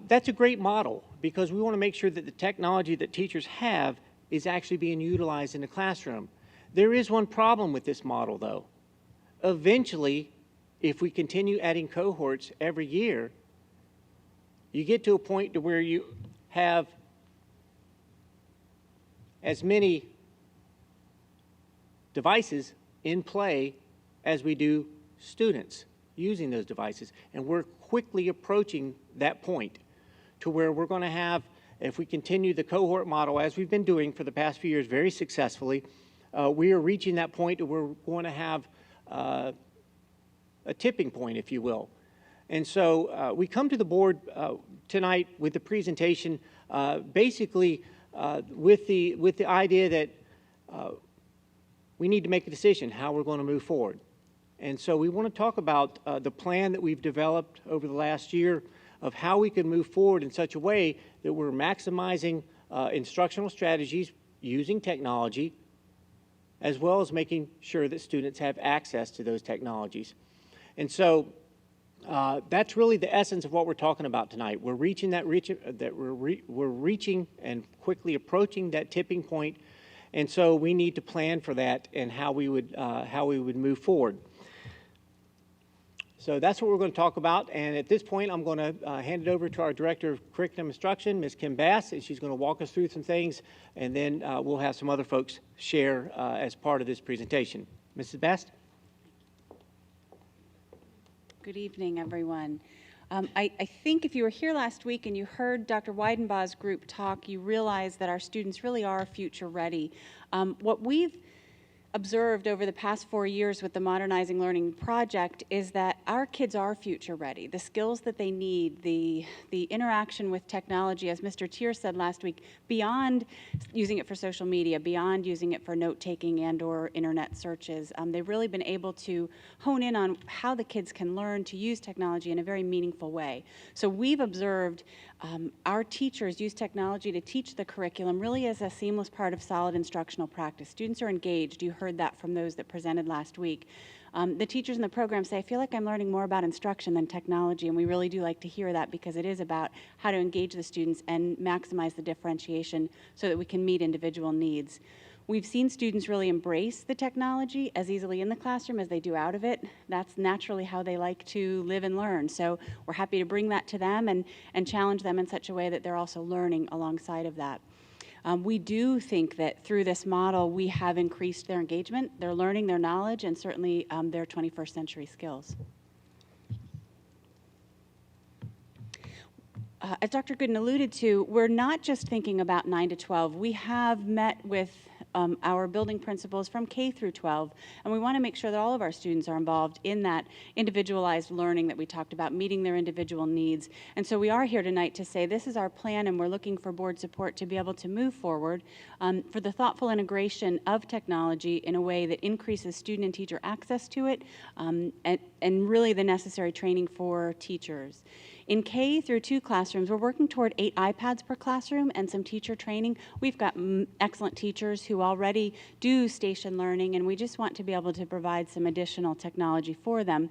That's a great model because we want to make sure that the technology that teachers have is actually being utilized in the classroom. There is one problem with this model, though. Eventually, if we continue adding cohorts every year, you get to a point to where you have as many devices in play as we do students using those devices. And we're quickly approaching that point to where we're going to have, if we continue the cohort model as we've been doing for the past few years very successfully, we are reaching that point where we're going to have a tipping point, if you will. And so we come to the board tonight with the presentation basically with the idea that we need to make a decision how we're going to move forward. And so we want to talk about the plan that we've developed over the last year of how we can move forward in such a way that we're maximizing instructional strategies using technology, as well as making sure that students have access to those technologies. And so that's really the essence of what we're talking about tonight. We're reaching we're reaching and quickly approaching that tipping point, and so we need to plan for that and how we would move forward. So that's what we're going to talk about, and at this point I'm going to hand it over to our Director of Curriculum Instruction, Ms. Kim Bass, and she's going to walk us through some things, and then we'll have some other folks share as part of this presentation. Mrs. Bass? Good evening, everyone. I think if you were here last week and you heard Dr. Weidenbaugh's group talk, you realize that our students really are future ready. What we've observed over the past 4 years with the Modernizing Learning Project is that our kids are future ready. The skills that they need, the interaction with technology, as Mr. Tier said last week, beyond using it for social media, beyond using it for note-taking and or internet searches, they've really been able to hone in on how the kids can learn to use technology in a very meaningful way. So we've observed our teachers use technology to teach the curriculum really as a seamless part of solid instructional practice. Students are engaged. You heard that from those that presented last week. The teachers in the program say, I feel like I'm learning more about instruction than technology, and we really do like to hear that because it is about how to engage the students and maximize the differentiation so that we can meet individual needs. We've seen students really embrace the technology as easily in the classroom as they do out of it. That's naturally how they like to live and learn. So we're happy to bring that to them and challenge them in such a way that they're also learning alongside of that. We do think that through this model, we have increased their engagement, their learning, their knowledge, and certainly their 21st century skills. As Dr. Gooden alluded to, we're not just thinking about 9 to 12. We have met with our building principals from K through 12, and we want to make sure that all of our students are involved in that individualized learning that we talked about, meeting their individual needs. And so we are here tonight to say this is our plan, and we're looking for board support to be able to move forward for the thoughtful integration of technology in a way that increases student and teacher access to it, and really the necessary training for teachers. In K through 2 classrooms, we're working toward 8 iPads per classroom and some teacher training. We've got excellent teachers who already do station learning, and we just want to be able to provide some additional technology for them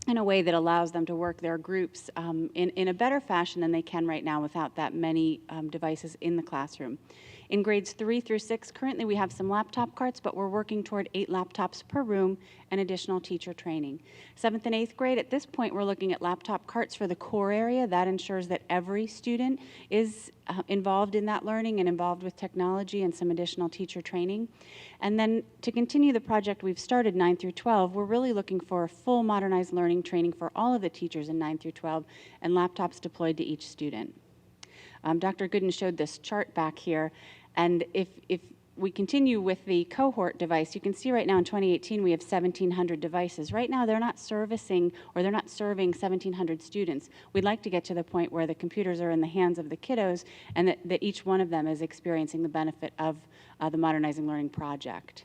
in a way that allows them to work their groups in a better fashion than they can right now without that many devices in the classroom. In grades 3 through 6, currently we have some laptop carts, but we're working toward 8 laptops per room and additional teacher training. 7th and 8th grade, at this point, we're looking at laptop carts for the core area. That ensures that every student is involved in that learning and involved with technology and some additional teacher training. And then to continue the project we've started 9 through 12, we're really looking for a full modernized learning training for all of the teachers in 9 through 12 and laptops deployed to each student. Dr. Gooden showed this chart back here, and if we continue with the cohort device, you can see right now in 2018 we have 1,700 devices. Right now they're not servicing or they're not serving 1,700 students. We'd like to get to the point where the computers are in the hands of the kiddos and that each one of them is experiencing the benefit of the Modernizing Learning project.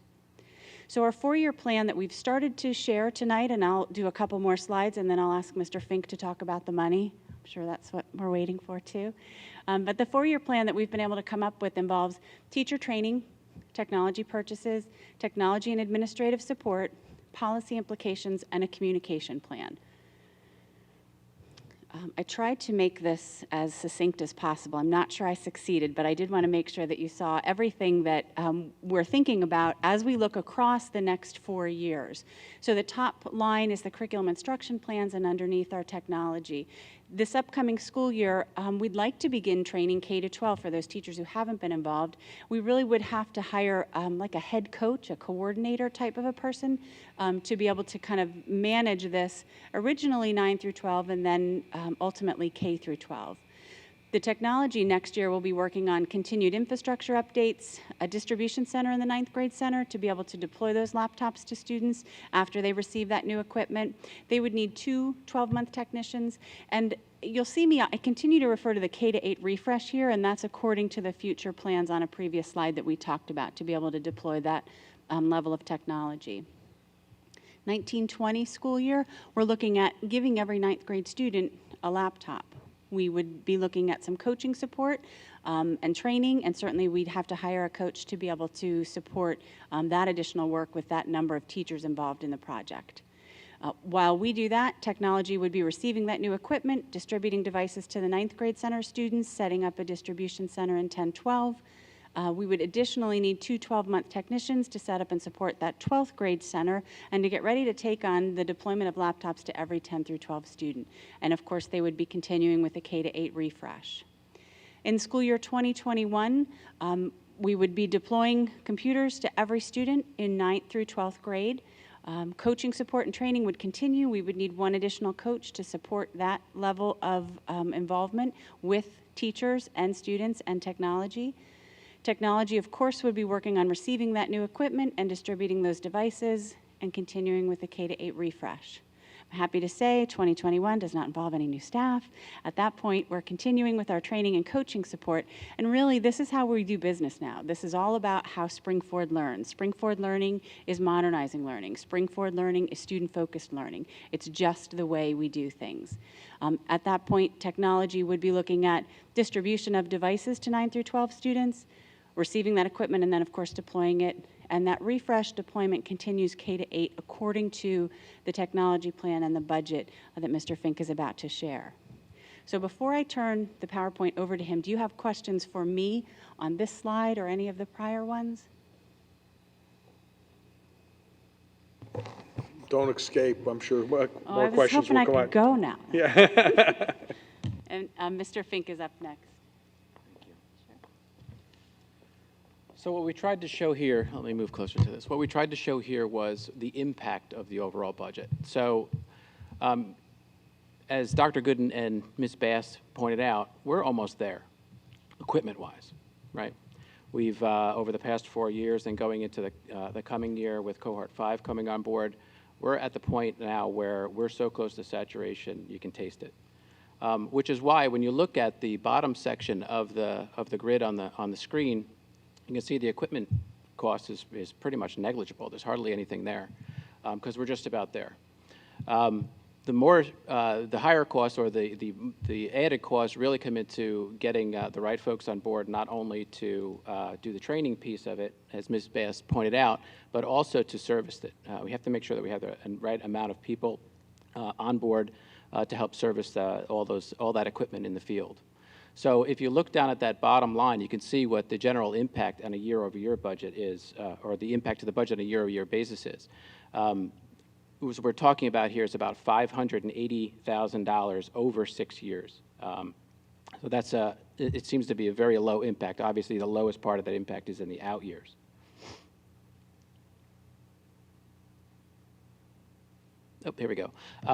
So our 4-year plan that we've started to share tonight, and I'll do a couple more slides and then I'll ask Mr. Fink to talk about the money. I'm sure that's what we're waiting for too. But the 4-year plan that we've been able to come up with involves teacher training, technology purchases, technology and administrative support, policy implications, and a communication plan. I tried to make this as succinct as possible. I'm not sure I succeeded, but I did want to make sure that you saw everything that we're thinking about as we look across the next 4 years. So the top line is the curriculum instruction plans, and underneath our technology. This upcoming school year, we'd like to begin training K-12 for those teachers who haven't been involved. We really would have to hire like a head coach, a coordinator type of a person to be able to kind of manage this, originally 9 through 12 and then ultimately K through 12. The technology next year will be working on continued infrastructure updates, a distribution center in the 9th grade center to be able to deploy those laptops to students after they receive that new equipment. They would need 2 12-month technicians, and you'll see me, I continue to refer to the K-8 refresh here, and that's according to the future plans on a previous slide that we talked about to be able to deploy that level of technology. 1920 school year, we're looking at giving every 9th grade student a laptop. We would be looking at some coaching support and training, and certainly we'd have to hire a coach to be able to support that additional work with that number of teachers involved in the project. While we do that, technology would be receiving that new equipment, distributing devices to the 9th grade center students, setting up a distribution center in 10-12. We would additionally need 2 12-month technicians to set up and support that 12th grade center and to get ready to take on the deployment of laptops to every 10 through 12 student. And of course, they would be continuing with the K-8 refresh. In school year 2021, we would be deploying computers to every student in 9th through 12th grade. Coaching support and training would continue. We would need 1 additional coach to support that level of involvement with teachers and students and technology. Technology, of course, would be working on receiving that new equipment and distributing those devices and continuing with the K-8 refresh. I'm happy to say 2021 does not involve any new staff. At that point, we're continuing with our training and coaching support, and really this is how we do business now. This is all about how Spring-Ford learns. Spring-Ford learning is modernizing learning. Spring-Ford learning is student-focused learning. It's just the way we do things. At that point, technology would be looking at distribution of devices to 9 through 12 students, receiving that equipment, and then of course deploying it. And that refresh deployment continues K-8 according to the technology plan and the budget that Mr. Fink is about to share. So before I turn the PowerPoint over to him, do you have questions for me on this slide or any of the prior ones? Don't escape, I'm sure more I was questions hoping will I come could out. go now. Yeah. And Mr. Fink is up next. So what we tried to show here, let me move closer to this. What we tried to show here was the impact of the overall budget. So as Dr. Gooden and Ms. Bass pointed out, we're almost there, equipment-wise, right? We've, over the past 4 years and going into the coming year with Cohort 5 coming on board, we're at the point now where we're so close to saturation, you can taste it. Which is why when you look at the bottom section of the grid on the screen, you can see the equipment cost is pretty much negligible. There's hardly anything there because we're just about there. The higher costs or the added costs really come into getting the right folks on board, not only to do the training piece of it, as Ms. Bass pointed out, but also to service it. We have to make sure that we have the right amount of people on board to help service all that equipment in the field. So if you look down at that bottom line, you can see what the general impact on a year-over-year budget is, or the impact to the budget on a year-over-year basis is. What we're talking about here is about $580,000 over 6 years. So that's it seems to be a very low impact. Obviously, the lowest part of that impact is in the out years. Oh, here we go.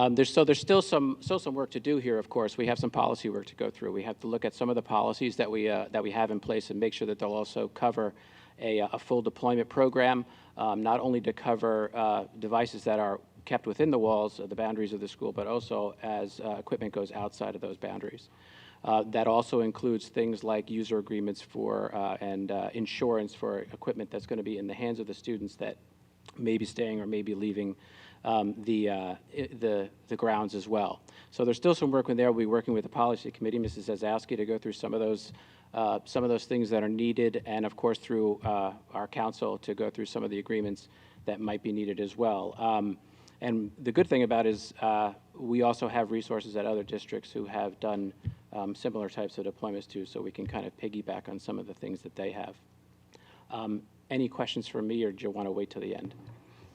There's still some work to do here. Of course, we have some policy work to go through. We have to look at some of the policies that we have in place and make sure that they'll also cover a full deployment program, not only to cover devices that are kept within the walls, the boundaries of the school, but also as equipment goes outside of those boundaries. That also includes things like user agreements for and insurance for equipment that's going to be in the hands of the students that may be staying or may be leaving the grounds as well. So there's still some work in there. We'll be working with the policy committee, Mrs. Zazowski, to go through some of those things that are needed, and of course through our council to go through some of the agreements that might be needed as well. And the good thing about it is we also have resources at other districts who have done similar types of deployments too, so we can kind of piggyback on some of the things that they have. Any questions for me, or do you want to wait till the end?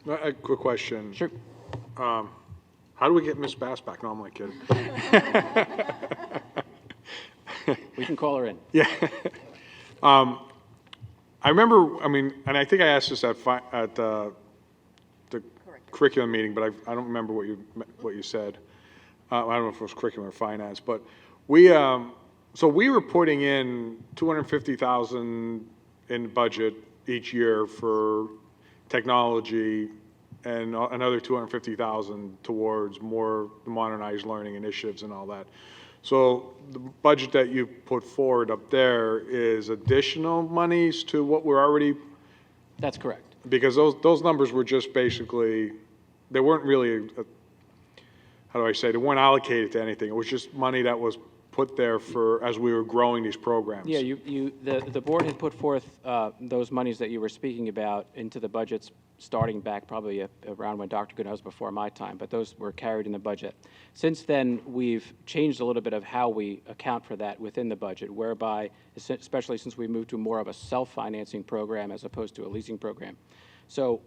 A quick question. Sure. How do we get Miss Bass back? No, I'm only kidding. We can call her in. Yeah. I remember, and I think I asked this at the curriculum meeting, but I don't remember what you said. I don't know if it was curriculum or finance, but so we were putting in $250,000 in budget each year for technology and another $250,000 towards more modernized learning initiatives and all that. So the budget that you put forward up there is additional monies to what we're already. That's correct. Because those numbers were just basically, they weren't really, how do I say, they weren't allocated to anything. It was just money that was put there for as we were growing these programs. Yeah, the board had put forth those monies that you were speaking about into the budgets starting back probably around when Dr. Goodenow was before my time, but those were carried in the budget. Since then, we've changed a little bit of how we account for that within the budget, whereby, especially since we moved to more of a self-financing program as opposed to a leasing program. So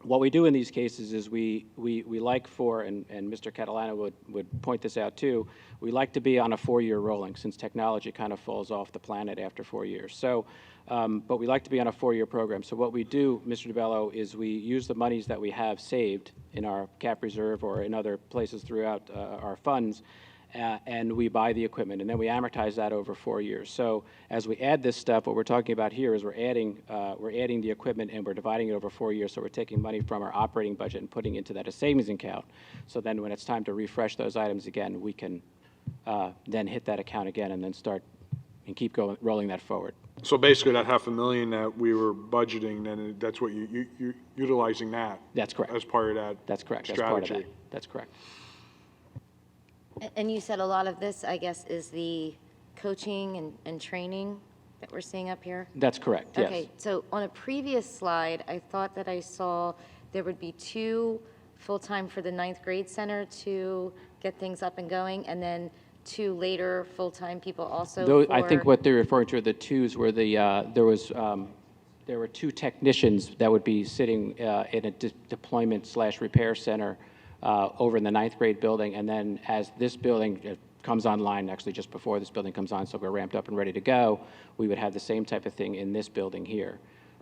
what we do in these cases is we like for, and Mr. Catalano would point this out too, we like to be on a 4-year rolling since technology kind of falls off the planet after 4 years. So, but we like to be on a 4-year program. So what we do, Mr. DeBello, is we use the monies that we have saved in our cap reserve or in other places throughout our funds, and we buy the equipment, and then we amortize that over 4 years. So as we add this stuff, what we're talking about here is we're adding the equipment and we're dividing it over 4 years. So we're taking money from our operating budget and putting into that a savings account. So then when it's time to refresh those items again, we can then hit that account again and then start and keep rolling that forward. So basically that $500,000 that we were budgeting, then that's what you're utilizing that. That's correct. As part of that. That's correct. Strategy. That's part of that. That's correct. And you said a lot of this, I guess, is the coaching and training that we're seeing up here? That's correct, yes. Okay, so on a previous slide, I thought that I saw there would be 2 full-time for the 9th grade center to get things up and going, and then 2 later full-time people also I think what they're referring to are the 2s where there were 2 technicians that would be sitting in a deployment/repair center over in the 9th grade building, and then as this building comes online, actually just before this building comes on, so we're ramped up and ready to go, we would have the same type of thing in this building here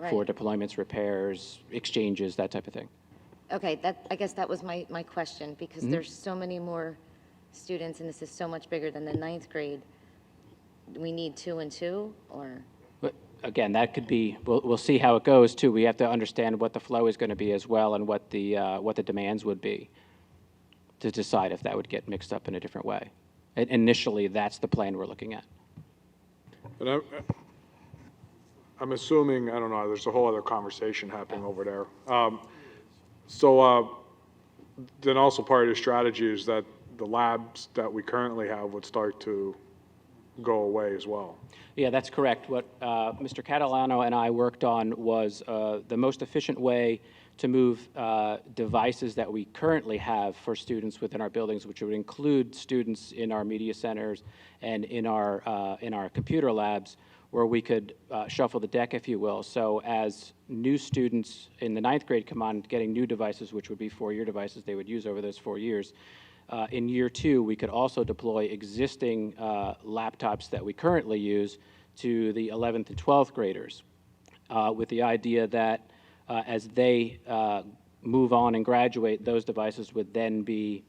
for deployments, repairs, exchanges, that type of thing. Okay, I guess that was my question, because there's so many more students, and this is so much bigger than the 9th grade. Do we need 2 and 2, or? But again, that could be, we'll see how it goes too. We have to understand what the flow is going to be as well and what the demands would be to decide if that would get mixed up in a different way. And initially, that's the plan we're looking at. And I'm assuming, I don't know, there's a whole other conversation happening over there. So then also part of the strategy is that the labs that we currently have would start to go away as well. Yeah, that's correct. What Mr. Catalano and I worked on was the most efficient way to move devices that we currently have for students within our buildings, which would include students in our media centers and in our computer labs, where we could shuffle the deck, if you will. So as new students in the 9th grade come on, getting new devices, which would be 4-year devices they would use over those 4 years, in year 2, we could also deploy existing laptops that we currently use to the 11th and 12th graders, with the idea that as they move on and graduate, those devices would then be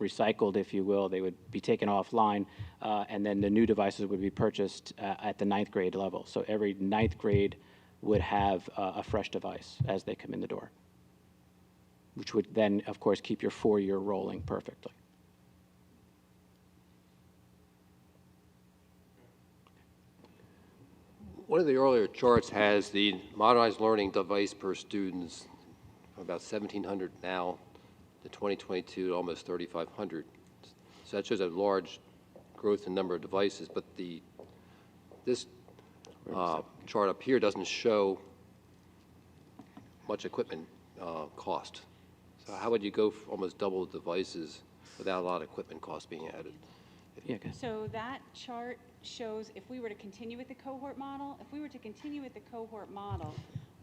recycled, if you will. They would be taken offline, and then the new devices would be purchased at the 9th grade level. So every 9th grade would have a fresh device as they come in the door, which would then, of course, keep your 4-year rolling perfectly. One of the earlier charts has the modernized learning device per students, about 1,700 now, to 2022, almost 3,500. So that shows a large growth in number of devices, but this chart up here doesn't show much equipment cost. So how would you go for almost double the devices without a lot of equipment costs being added? Yeah, okay. So that chart shows if we were to continue with the cohort model,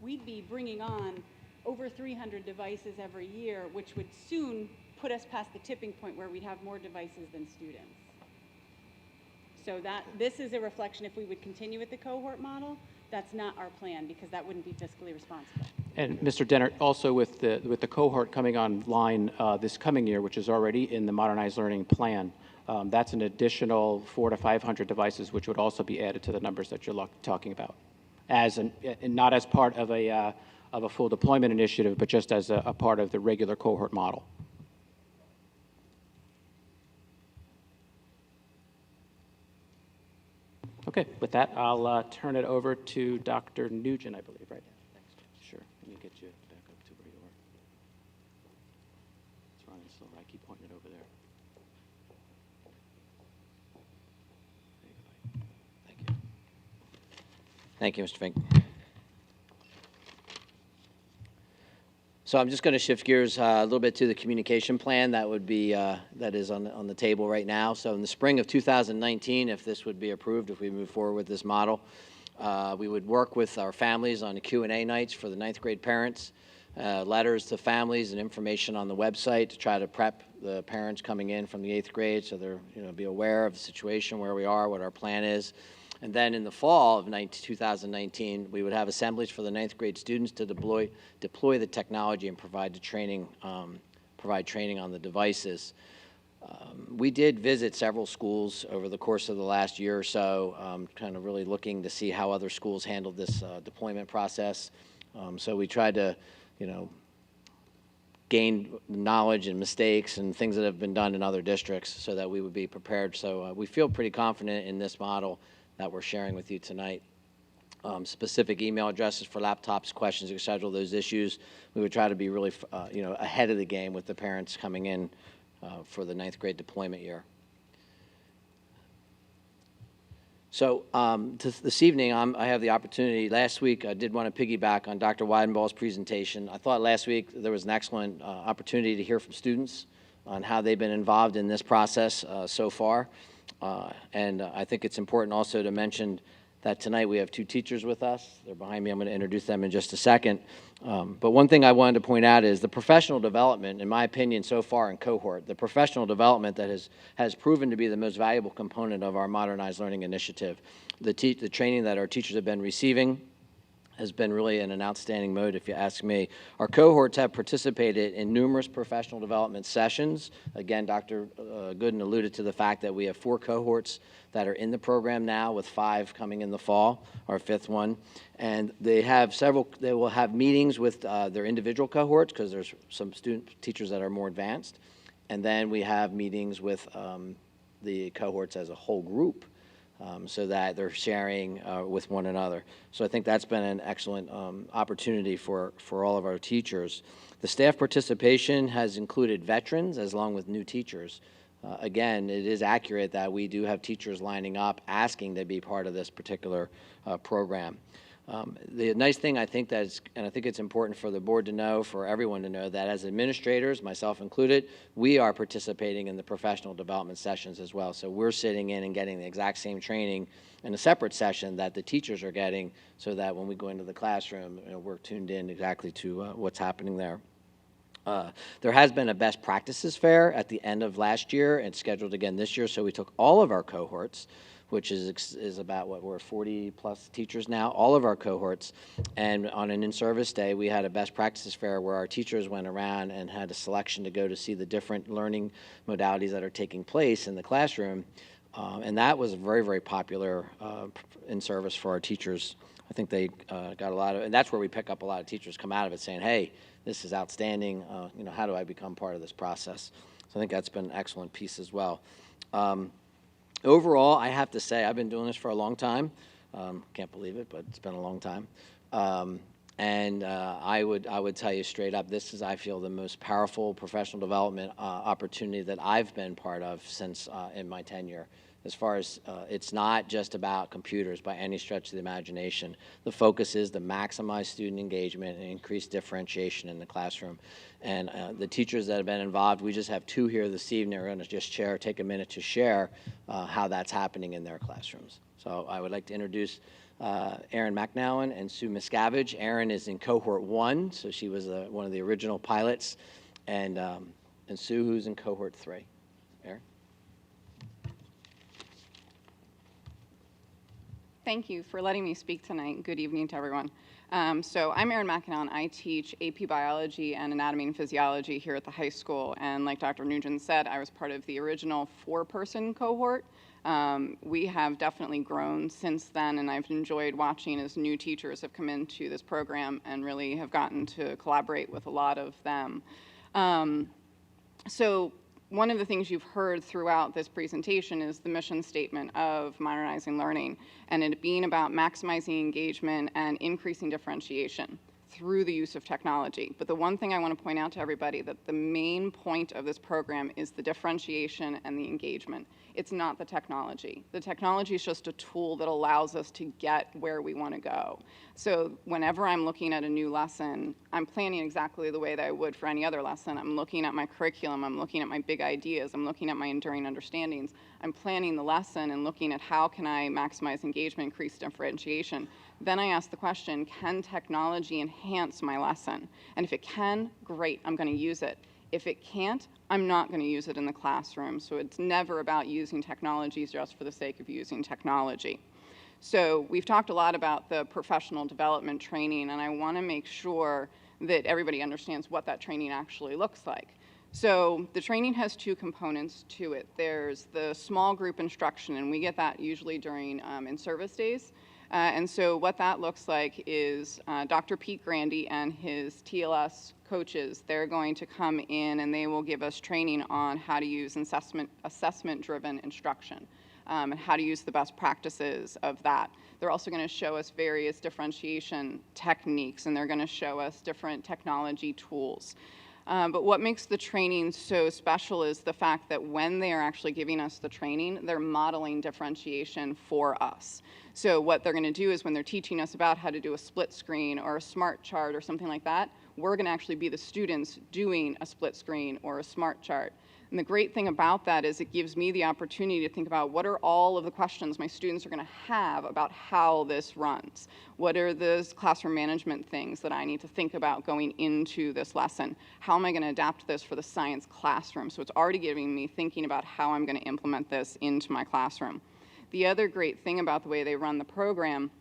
we'd be bringing on over 300 devices every year, which would soon put us past the tipping point where we'd have more devices than students. So this is a reflection, if we would continue with the cohort model, that's not our plan, because that wouldn't be fiscally responsible. And Mr. Dennert, also with the cohort coming online this coming year, which is already in the Modernized Learning Plan, that's an additional 400 to 500 devices, which would also be added to the numbers that you're talking about, not as part of a full deployment initiative, but just as a part of the regular cohort model. Okay, with that, I'll turn it over to Dr. Nugent, I believe, right? Thanks. Sure, let me get you back up to where you are. It's running slow, I keep pointing it over there. Thank you, Mr. Fink. So I'm just going to shift gears a little bit to the communication plan that would be that is on the table right now. So in the spring of 2019, if this would be approved, if we move forward with this model, we would work with our families on the Q&A nights for the 9th grade parents, letters to families and information on the website to try to prep the parents coming in from the 8th grade, so they're be aware of the situation, where we are, what our plan is. And then in the fall of 2019, we would have assemblies for the 9th grade students to deploy the technology and provide training on the devices. We did visit several schools over the course of the last year or so, kind of really looking to see how other schools handled this deployment process. So we tried to, gain knowledge and mistakes and things that have been done in other districts so that we would be prepared. So we feel pretty confident in this model that we're sharing with you tonight. Specific email addresses for laptops, questions, etc., those issues. We would try to be really, ahead of the game with the parents coming in for the 9th grade deployment year. So this evening, I have the opportunity. Last week, I did want to piggyback on Dr. Weidenball's presentation. I thought last week there was an excellent opportunity to hear from students on how they've been involved in this process so far. And I think it's important also to mention that tonight we have 2 teachers with us. They're behind me. I'm going to introduce them in just a second. But one thing I wanted to point out is the professional development, in my opinion, so far in cohort, the professional development that has proven to be the most valuable component of our Modernized Learning Initiative. The training that our teachers have been receiving has been really in an outstanding mode, if you ask me. Our cohorts have participated in numerous professional development sessions. Again, Dr. Gooden alluded to the fact that we have 4 cohorts that are in the program now, with 5 coming in the fall, our 5th one. And they will have meetings with their individual cohorts, because there's some teachers that are more advanced. And then we have meetings with the cohorts as a whole group, so that they're sharing with one another. So I think that's been an excellent opportunity for all of our teachers. The staff participation has included veterans as long with new teachers. Again, it is accurate that we do have teachers lining up asking to be part of this particular program. The nice thing I think and I think it's important for the board to know, for everyone to know, that as administrators, myself included, we are participating in the professional development sessions as well. So we're sitting in and getting the exact same training in a separate session that the teachers are getting, so that when we go into the classroom, we're tuned in exactly to what's happening there. There has been a best practices fair at the end of last year and scheduled again this year. So we took all of our cohorts, which is about, we're 40-plus teachers now, all of our cohorts. And on an in-service day, we had a best practices fair where our teachers went around and had a selection to go to see the different learning modalities that are taking place in the classroom. And that was very, very popular in-service for our teachers. I think they got a lot of, and that's where we pick up a lot of teachers come out of it saying, hey, this is outstanding, how do I become part of this process? So I think that's been an excellent piece as well. Overall, I have to say, I've been doing this for a long time. Can't believe it, but it's been a long time. I would tell you straight up, this is, I feel, the most powerful professional development opportunity that I've been part of since in my tenure. As far as it's not just about computers by any stretch of the imagination. The focus is to maximize student engagement and increase differentiation in the classroom. And the teachers that have been involved, we just have 2 here this evening, are going to just take a minute to share how that's happening in their classrooms. So I would like to introduce Erin McNowan and Sue Miscavige. Erin is in cohort 1, so she was one of the original pilots, and Sue, who's in cohort 3. Erin? Thank you for letting me speak tonight. Good evening to everyone. So I'm Erin McNown. I teach AP Biology and Anatomy and Physiology here at the high school. And like Dr. Nugent said, I was part of the original 4-person cohort. We have definitely grown since then, and I've enjoyed watching as new teachers have come into this program and really have gotten to collaborate with a lot of them. So one of the things you've heard throughout this presentation is the mission statement of Modernizing Learning, and it being about maximizing engagement and increasing differentiation through the use of technology. But the one thing I want to point out to everybody, that the main point of this program is the differentiation and the engagement. It's not the technology. The technology is just a tool that allows us to get where we want to go. So whenever I'm looking at a new lesson, I'm planning exactly the way that I would for any other lesson. I'm looking at my curriculum, I'm looking at my big ideas, I'm looking at my enduring understandings. I'm planning the lesson and looking at how can I maximize engagement, increase differentiation. Then I ask the question, can technology enhance my lesson? And if it can, great, I'm going to use it. If it can't, I'm not going to use it in the classroom. So it's never about using technologies just for the sake of using technology. So we've talked a lot about the professional development training, and I want to make sure that everybody understands what that training actually looks like. So the training has 2 components to it. There's the small group instruction, and we get that usually during in-service days. And so what that looks like is Dr. Pete Grandy and his TLS coaches, they're going to come in and they will give us training on how to use assessment-driven instruction and how to use the best practices of that. They're also going to show us various differentiation techniques, and they're going to show us different technology tools. But what makes the training so special is the fact that when they are actually giving us the training, they're modeling differentiation for us. So what they're going to do is when they're teaching us about how to do a split screen or a smart chart or something like that, we're going to actually be the students doing a split screen or a smart chart. And the great thing about that is it gives me the opportunity to think about what are all of the questions my students are going to have about how this runs. What are the classroom management things that I need to think about going into this lesson? How am I going to adapt this for the science classroom? So it's already giving me thinking about how I'm going to implement this into my classroom. The other great thing about the way they run the program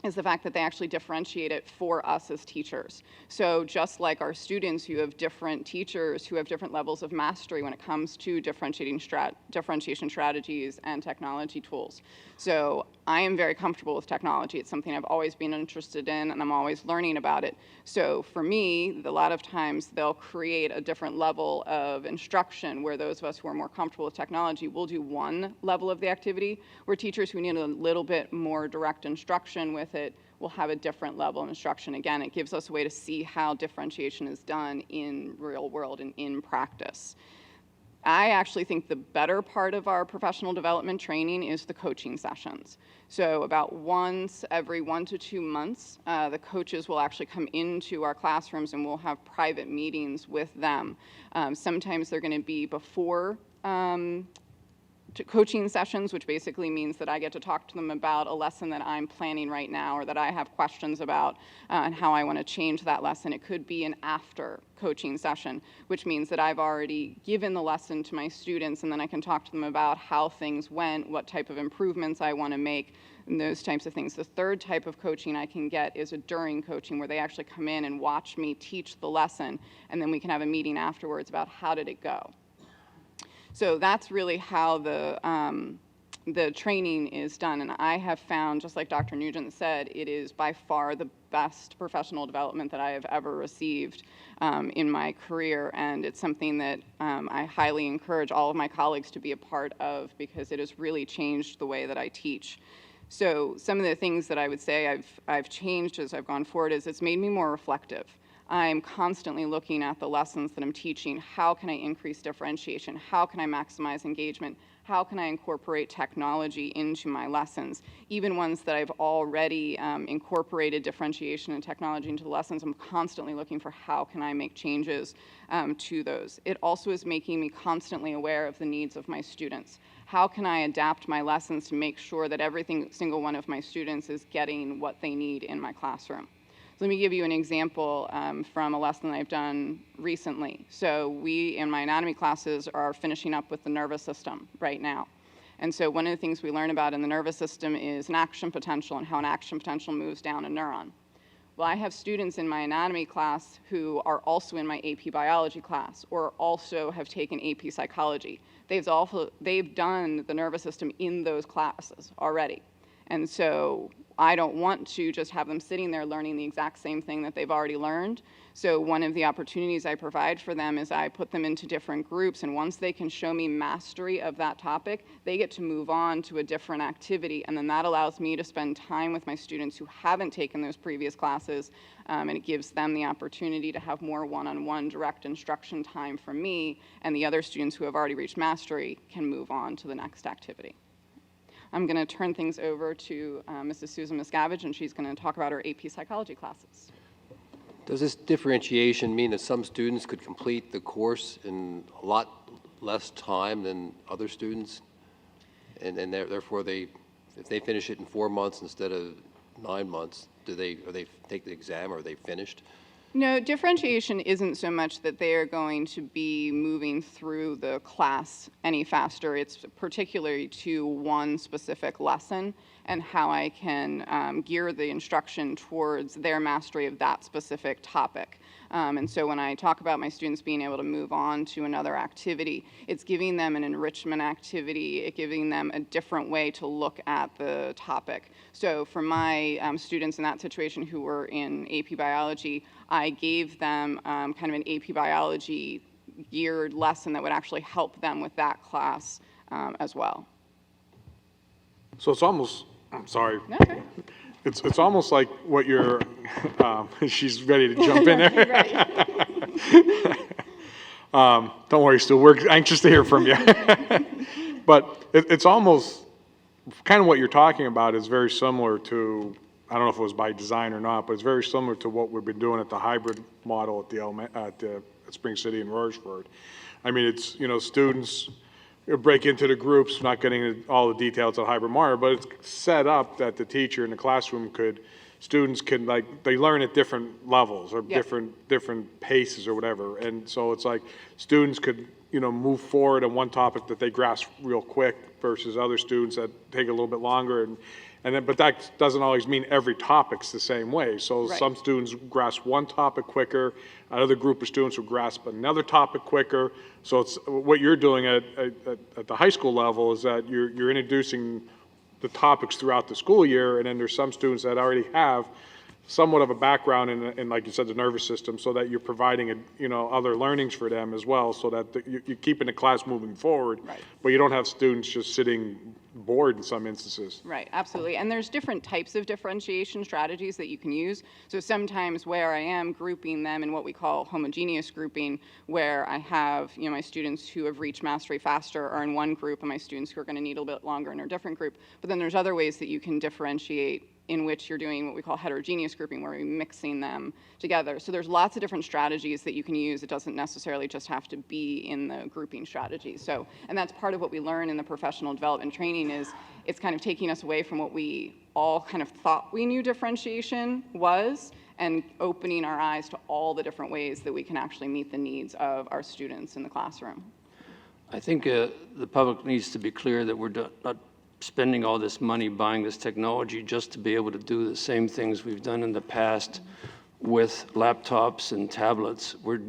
is the fact that they actually differentiate it for us as teachers. So just like our students, you have different teachers who have different levels of mastery when it comes to differentiation strategies and technology tools. So I am very comfortable with technology. It's something I've always been interested in, and I'm always learning about it. So for me, a lot of times they'll create a different level of instruction where those of us who are more comfortable with technology will do one level of the activity, where teachers who need a little bit more direct instruction with it will have a different level of instruction. Again, it gives us a way to see how differentiation is done in real world and in practice. I actually think the better part of our professional development training is the coaching sessions. So about once every 1 to 2 months, the coaches will actually come into our classrooms and we'll have private meetings with them. Sometimes they're going to be before coaching sessions, which basically means that I get to talk to them about a lesson that I'm planning right now or that I have questions about and how I want to change that lesson. It could be an after coaching session, which means that I've already given the lesson to my students and then I can talk to them about how things went, what type of improvements I want to make, and those types of things. The third type of coaching I can get is a during coaching where they actually come in and watch me teach the lesson and then we can have a meeting afterwards about how did it go. So that's really how the training is done. And I have found, just like Dr. Nugent said, it is by far the best professional development that I have ever received in my career. And it's something that I highly encourage all of my colleagues to be a part of because it has really changed the way that I teach. So some of the things that I would say I've changed as I've gone forward is it's made me more reflective. I'm constantly looking at the lessons that I'm teaching. How can I increase differentiation? How can I maximize engagement? How can I incorporate technology into my lessons? Even ones that I've already incorporated differentiation and technology into the lessons, I'm constantly looking for how can I make changes to those. It also is making me constantly aware of the needs of my students. How can I adapt my lessons to make sure that every single one of my students is getting what they need in my classroom? Let me give you an example from a lesson that I've done recently. So we, in my anatomy classes, are finishing up with the nervous system right now. And so one of the things we learn about in the nervous system is an action potential and how an action potential moves down a neuron. Well, I have students in my anatomy class who are also in my AP biology class or also have taken AP psychology. They've done the nervous system in those classes already. And so I don't want to just have them sitting there learning the exact same thing that they've already learned. So one of the opportunities I provide for them is I put them into different groups, and once they can show me mastery of that topic, they get to move on to a different activity, and then that allows me to spend time with my students who haven't taken those previous classes, and it gives them the opportunity to have more one-on-one direct instruction time from me, and the other students who have already reached mastery can move on to the next activity. I'm going to turn things over to Mrs. Susan Miscavige, and she's going to talk about her AP psychology classes. Does this differentiation mean that some students could complete the course in a lot less time than other students? And therefore, if they finish it in 4 months instead of 9 months, are they take the exam, or are they finished? No, differentiation isn't so much that they are going to be moving through the class any faster. It's particularly to one specific lesson and how I can gear the instruction towards their mastery of that specific topic. And so when I talk about my students being able to move on to another activity, it's giving them an enrichment activity, it's giving them a different way to look at the topic. So for my students in that situation who were in AP biology, I gave them kind of an AP biology geared lesson that would actually help them with that class as well. So it's almost, I'm sorry. It's almost like what you're, she's ready to jump in there. Don't worry, Stu, we're anxious to hear from you. But it's almost, kind of what you're talking about is very similar to, I don't know if it was by design or not, but it's very similar to what we've been doing at the hybrid model at Spring City and Royersford. I mean, it's, students break into the groups, not getting into all the details of hybrid model, but it's set up that the teacher in the classroom students can, they learn at different levels or different paces or whatever. And so it's like students could, move forward on one topic that they grasp real quick versus other students that take a little bit longer. But that doesn't always mean every topic's the same way. So some students grasp one topic quicker, another group of students will grasp another topic quicker. So it's what you're doing at the high school level is that you're introducing the topics throughout the school year, and then there's some students that already have somewhat of a background in, like you said, the nervous system, so that you're providing, other learnings for them as well, so that you're keeping the class moving forward. Right. But you don't have students just sitting bored in some instances. Right, absolutely. And there's different types of differentiation strategies that you can use. So sometimes where I am grouping them in what we call homogeneous grouping, where I have, my students who have reached mastery faster are in one group and my students who are going to need a little bit longer in a different group. But then there's other ways that you can differentiate in which you're doing what we call heterogeneous grouping, where we're mixing them together. So there's lots of different strategies that you can use. It doesn't necessarily just have to be in the grouping strategy. So, and that's part of what we learn in the professional development training is it's kind of taking us away from what we all kind of thought we knew differentiation was and opening our eyes to all the different ways that we can actually meet the needs of our students in the classroom. I think the public needs to be clear that we're not spending all this money buying this technology just to be able to do the same things we've done in the past with laptops and tablets. We're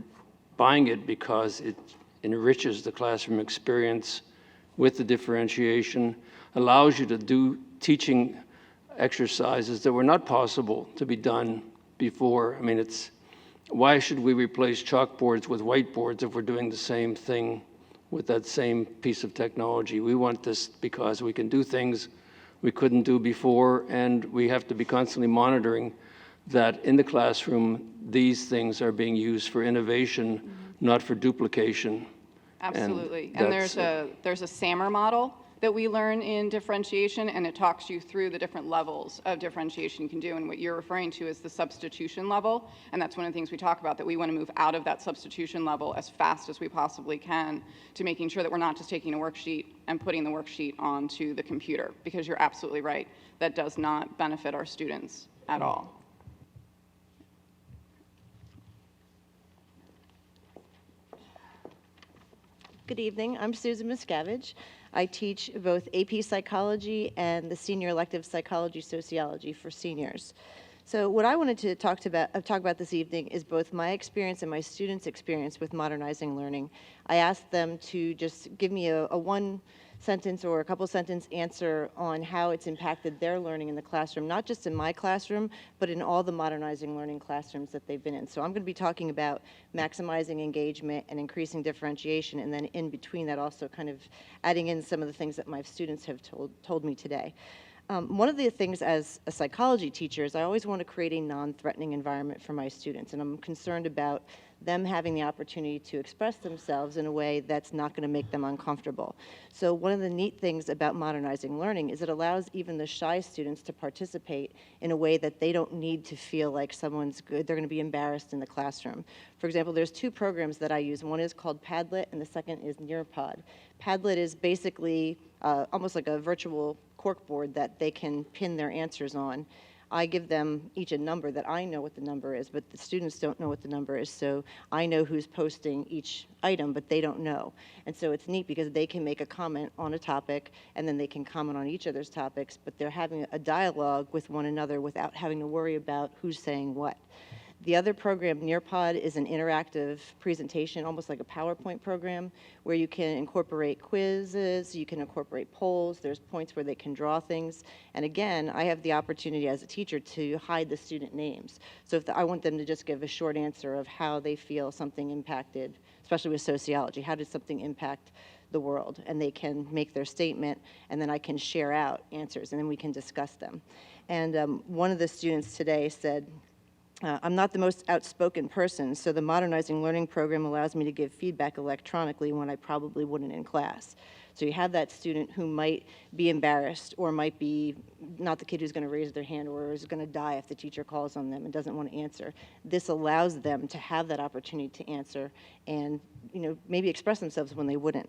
buying it because it enriches the classroom experience with the differentiation, allows you to do teaching exercises that were not possible to be done before. I mean, why should we replace chalkboards with whiteboards if we're doing the same thing with that same piece of technology? We want this because we can do things we couldn't do before, and we have to be constantly monitoring that in the classroom, these things are being used for innovation, not for duplication. Absolutely. And there's a SAMR model that we learn in differentiation, and it talks you through the different levels of differentiation you can do. And what you're referring to is the substitution level. And that's one of the things we talk about, that we want to move out of that substitution level as fast as we possibly can to making sure that we're not just taking a worksheet and putting the worksheet onto the computer, because you're absolutely right. That does not benefit our students at all. Good evening. I'm Susan Miscavige. I teach both AP Psychology and the Senior Elective Psychology Sociology for seniors. So what I wanted to talk about this evening is both my experience and my students' experience with modernizing learning. I asked them to just give me a one-sentence or a couple-sentence answer on how it's impacted their learning in the classroom, not just in my classroom, but in all the modernizing learning classrooms that they've been in. So I'm going to be talking about maximizing engagement and increasing differentiation, and then in between that also kind of adding in some of the things that my students have told me today. One of the things as a psychology teacher is I always want to create a non-threatening environment for my students, and I'm concerned about them having the opportunity to express themselves in a way that's not going to make them uncomfortable. So one of the neat things about modernizing learning is it allows even the shy students to participate in a way that they don't need to feel like someone's good. They're going to be embarrassed in the classroom. For example, there's two programs that I use. One is called Padlet, and the second is Nearpod. Padlet is basically almost like a virtual corkboard that they can pin their answers on. I give them each a number that I know what the number is, but the students don't know what the number is, so I know who's posting each item, but they don't know. And so it's neat because they can make a comment on a topic, and then they can comment on each other's topics, but they're having a dialogue with one another without having to worry about who's saying what. The other program, Nearpod, is an interactive presentation, almost like a PowerPoint program, where you can incorporate quizzes, you can incorporate polls, there's points where they can draw things. And again, I have the opportunity as a teacher to hide the student names. So if I want them to just give a short answer of how they feel something impacted, especially with sociology, how did something impact the world? And they can make their statement, and then I can share out answers, and then we can discuss them. And one of the students today said, I'm not the most outspoken person, so the Modernizing Learning program allows me to give feedback electronically when I probably wouldn't in class. So you have that student who might be embarrassed or might be not the kid who's going to raise their hand or is going to die if the teacher calls on them and doesn't want to answer. This allows them to have that opportunity to answer and, maybe express themselves when they wouldn't.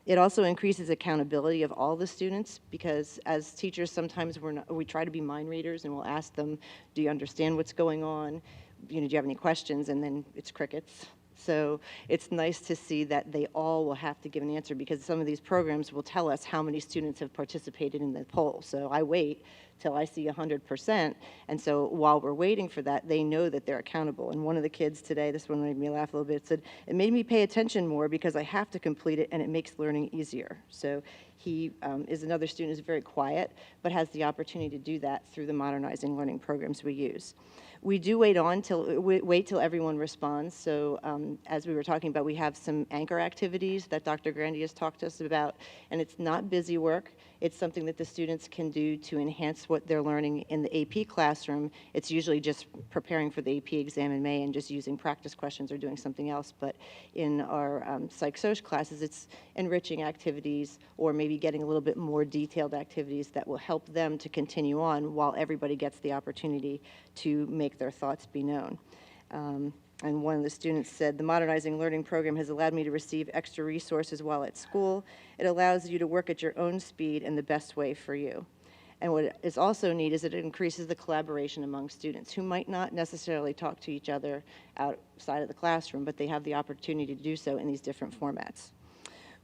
It also increases accountability of all the students because as teachers, sometimes we try to be mind readers and we'll ask them, do you understand what's going on? Do you have any questions? And then it's crickets. So it's nice to see that they all will have to give an answer, because some of these programs will tell us how many students have participated in the poll. So I wait till I see 100%. And so while we're waiting for that, they know that they're accountable. And one of the kids today, this one made me laugh a little bit, said, "It made me pay attention more because I have to complete it and it makes learning easier." So he is another student who's very quiet, but has the opportunity to do that through the Modernizing Learning programs we use. We do wait till everyone responds. So as we were talking about, we have some anchor activities that Dr. Grandy has talked to us about, and it's not busy work. It's something that the students can do to enhance what they're learning in the AP classroom. It's usually just preparing for the AP exam in May and just using practice questions or doing something else. But in our psych-social classes, it's enriching activities or maybe getting a little bit more detailed activities that will help them to continue on while everybody gets the opportunity to make their thoughts be known. And one of the students said, "The Modernizing Learning program has allowed me to receive extra resources while at school. It allows you to work at your own speed and the best way for you." And what is also neat is that it increases the collaboration among students who might not necessarily talk to each other outside of the classroom, but they have the opportunity to do so in these different formats.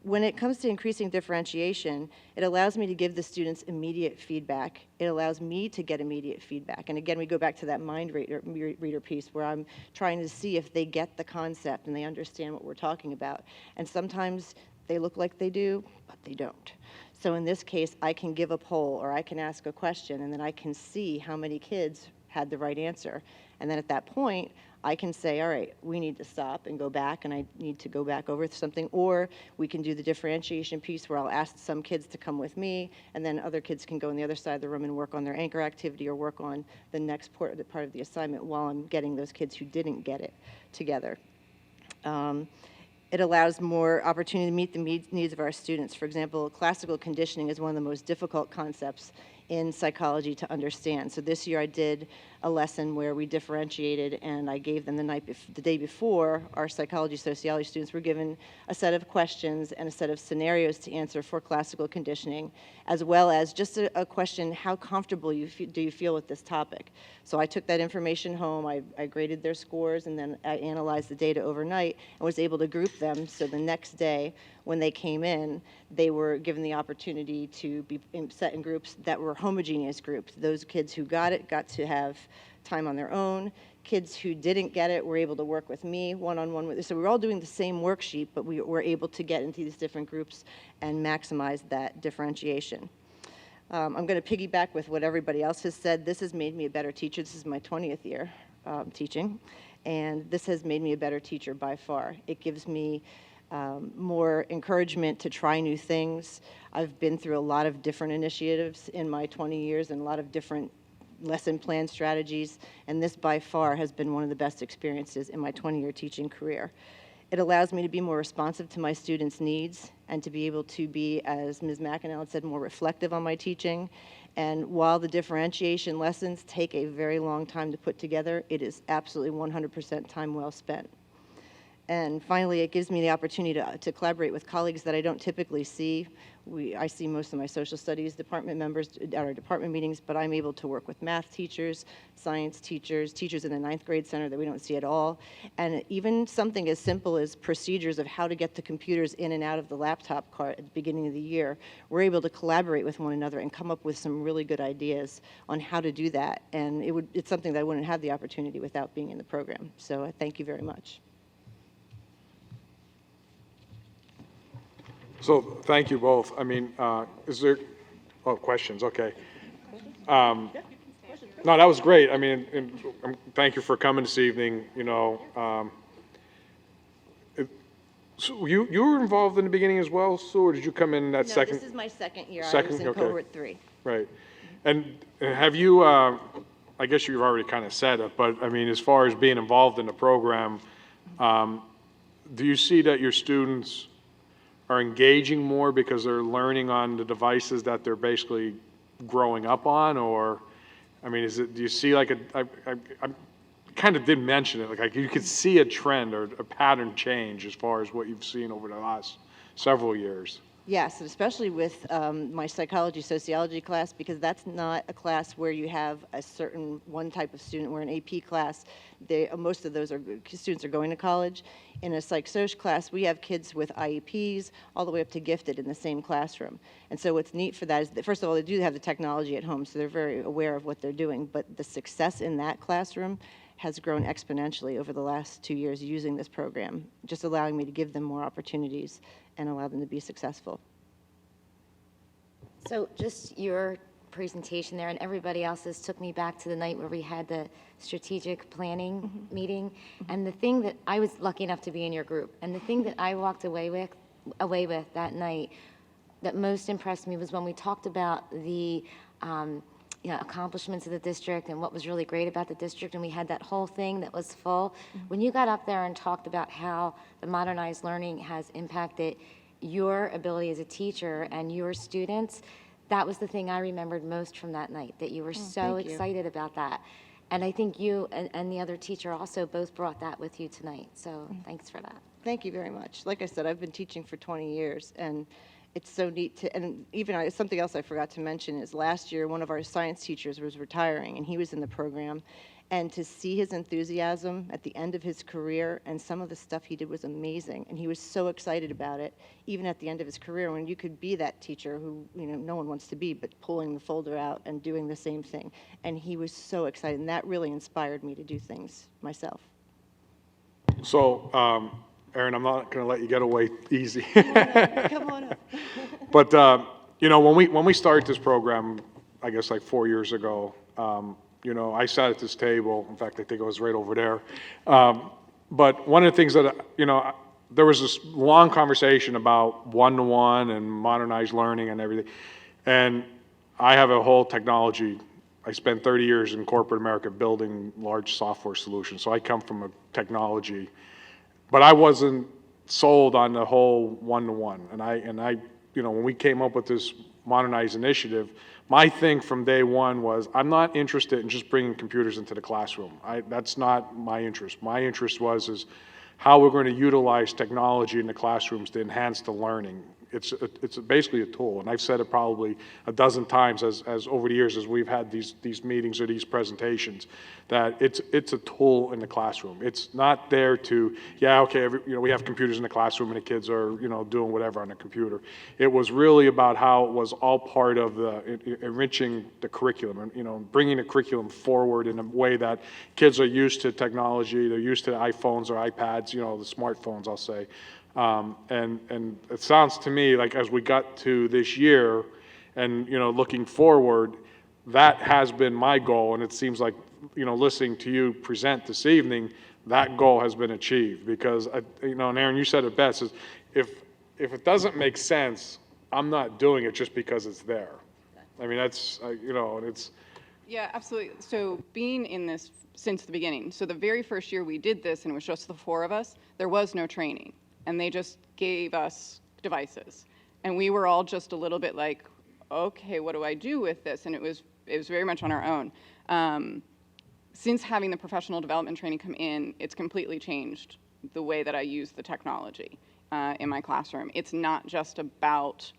When it comes to increasing differentiation, it allows me to give the students immediate feedback. It allows me to get immediate feedback. And again, we go back to that mind reader piece where I'm trying to see if they get the concept and they understand what we're talking about. And sometimes they look like they do, but they don't. So in this case, I can give a poll or I can ask a question, and then I can see how many kids had the right answer. And then at that point, I can say, all right, we need to stop and go back, and I need to go back over something, or we can do the differentiation piece where I'll ask some kids to come with me, and then other kids can go on the other side of the room and work on their anchor activity or work on the next part of the assignment while I'm getting those kids who didn't get it together. It allows more opportunity to meet the needs of our students. For example, classical conditioning is one of the most difficult concepts in psychology to understand. So this year I did a lesson where we differentiated, and I gave them the day before, our psychology, sociology students were given a set of questions and a set of scenarios to answer for classical conditioning, as well as just a question, how comfortable do you feel with this topic? So I took that information home, I graded their scores, and then I analyzed the data overnight and was able to group them. So the next day, when they came in, they were given the opportunity to be set in groups that were homogeneous groups. Those kids who got it got to have time on their own. Kids who didn't get it were able to work with me one-on-one with. So we were all doing the same worksheet, but we were able to get into these different groups and maximize that differentiation. I'm going to piggyback with what everybody else has said. This has made me a better teacher. This is my 20th year teaching, and this has made me a better teacher by far. It gives me more encouragement to try new things. I've been through a lot of different initiatives in my 20 years and a lot of different lesson plan strategies, and this by far has been one of the best experiences in my 20-year teaching career. It allows me to be more responsive to my students' needs and to be able to be, as Ms. McAnally said, more reflective on my teaching. And while the differentiation lessons take a very long time to put together, it is absolutely 100% time well spent. And finally, it gives me the opportunity to collaborate with colleagues that I don't typically see. I see most of my social studies department members at our department meetings, but I'm able to work with math teachers, science teachers, teachers in the 9th grade center that we don't see at all, and even something as simple as procedures of how to get the computers in and out of the laptop cart at the beginning of the year. We're able to collaborate with one another and come up with some really good ideas on how to do that, and it's something that I wouldn't have the opportunity without being in the program. So I thank you very much. So thank you both. I mean, is there, questions, okay. No, that was great. I mean, thank you for coming this evening, you know. So you were involved in the beginning as well, Sue, or did you come in that second? No, this is my second year. Second, I was in okay. cohort 3. Right. And have you, I guess you've already kind of said it, but I mean, as far as being involved in the program, do you see that your students are engaging more because they're learning on the devices that they're basically growing up on? Or, I mean, do you see like I kind of did mention it, like you could see a trend or a pattern change as far as what you've seen over the last several years? Yes, and especially with my psychology, sociology class, because that's not a class where you have a certain one type of student. We're an AP class. Most of those students are going to college. In a psych-soc class, we have kids with IEPs all the way up to gifted in the same classroom. And so what's neat for that is that, first of all, they do have the technology at home, so they're very aware of what they're doing. But the success in that classroom has grown exponentially over the last 2 years using this program, just allowing me to give them more opportunities and allow them to be successful. So just your presentation there and everybody else's took me back to the night where we had the strategic planning meeting. And the thing that I was lucky enough to be in your group, and the thing that I walked away with that night that most impressed me was when we talked about the accomplishments of the district and what was really great about the district, and we had that whole thing that was full. When you got up there and talked about how the modernized learning has impacted your ability as a teacher and your students, that was the thing I remembered most from that night, that you were so thank you. excited about that. And I think you and the other teacher also both brought that with you tonight, so thanks for that. Thank you very much. Like I said, I've been teaching for 20 years, and it's so neat to, and even something else I forgot to mention is last year, one of our science teachers was retiring, and he was in the program. And to see his enthusiasm at the end of his career, and some of the stuff he did was amazing. And he was so excited about it, even at the end of his career, when you could be that teacher who, no one wants to be, but pulling the folder out and doing the same thing. And he was so excited, and that really inspired me to do things myself. So, Erin, I'm not going to let you get away easy. Come on up. But, when we started this program, I guess like 4 years ago, I sat at this table. In fact, I think it was right over there. But one of the things that, there was this long conversation about one-to-one and modernized learning and everything. And I have a whole technology. I spent 30 years in corporate America building large software solutions. So I come from a technology. But I wasn't sold on the whole one-to-one. And I, when we came up with this modernized initiative, my thing from day one was, I'm not interested in just bringing computers into the classroom. That's not my interest. My interest was how we're going to utilize technology in the classrooms to enhance the learning. It's basically a tool, and I've said it probably a dozen times as over the years as we've had these meetings or these presentations, that it's a tool in the classroom. It's not there to, we have computers in the classroom and the kids are, doing whatever on the computer. It was really about how it was all part of the enriching the curriculum and, bringing the curriculum forward in a way that kids are used to technology, they're used to iPhones or iPads, the smartphones, I'll say. And it sounds to me like as we got to this year and, looking forward, that has been my goal. And it seems like, listening to you present this evening, that goal has been achieved because, and Erin, you said it best, is if it doesn't make sense, I'm not doing it just because it's there. I mean, that's, and it's. Yeah, absolutely. So being in this since the beginning, so the very first year we did this and it was just the four of us, there was no training. And they just gave us devices. And we were all just a little bit like, okay, what do I do with this? And it was very much on our own. Since having the professional development training come in, it's completely changed the way that I use the technology in my classroom. It's not just about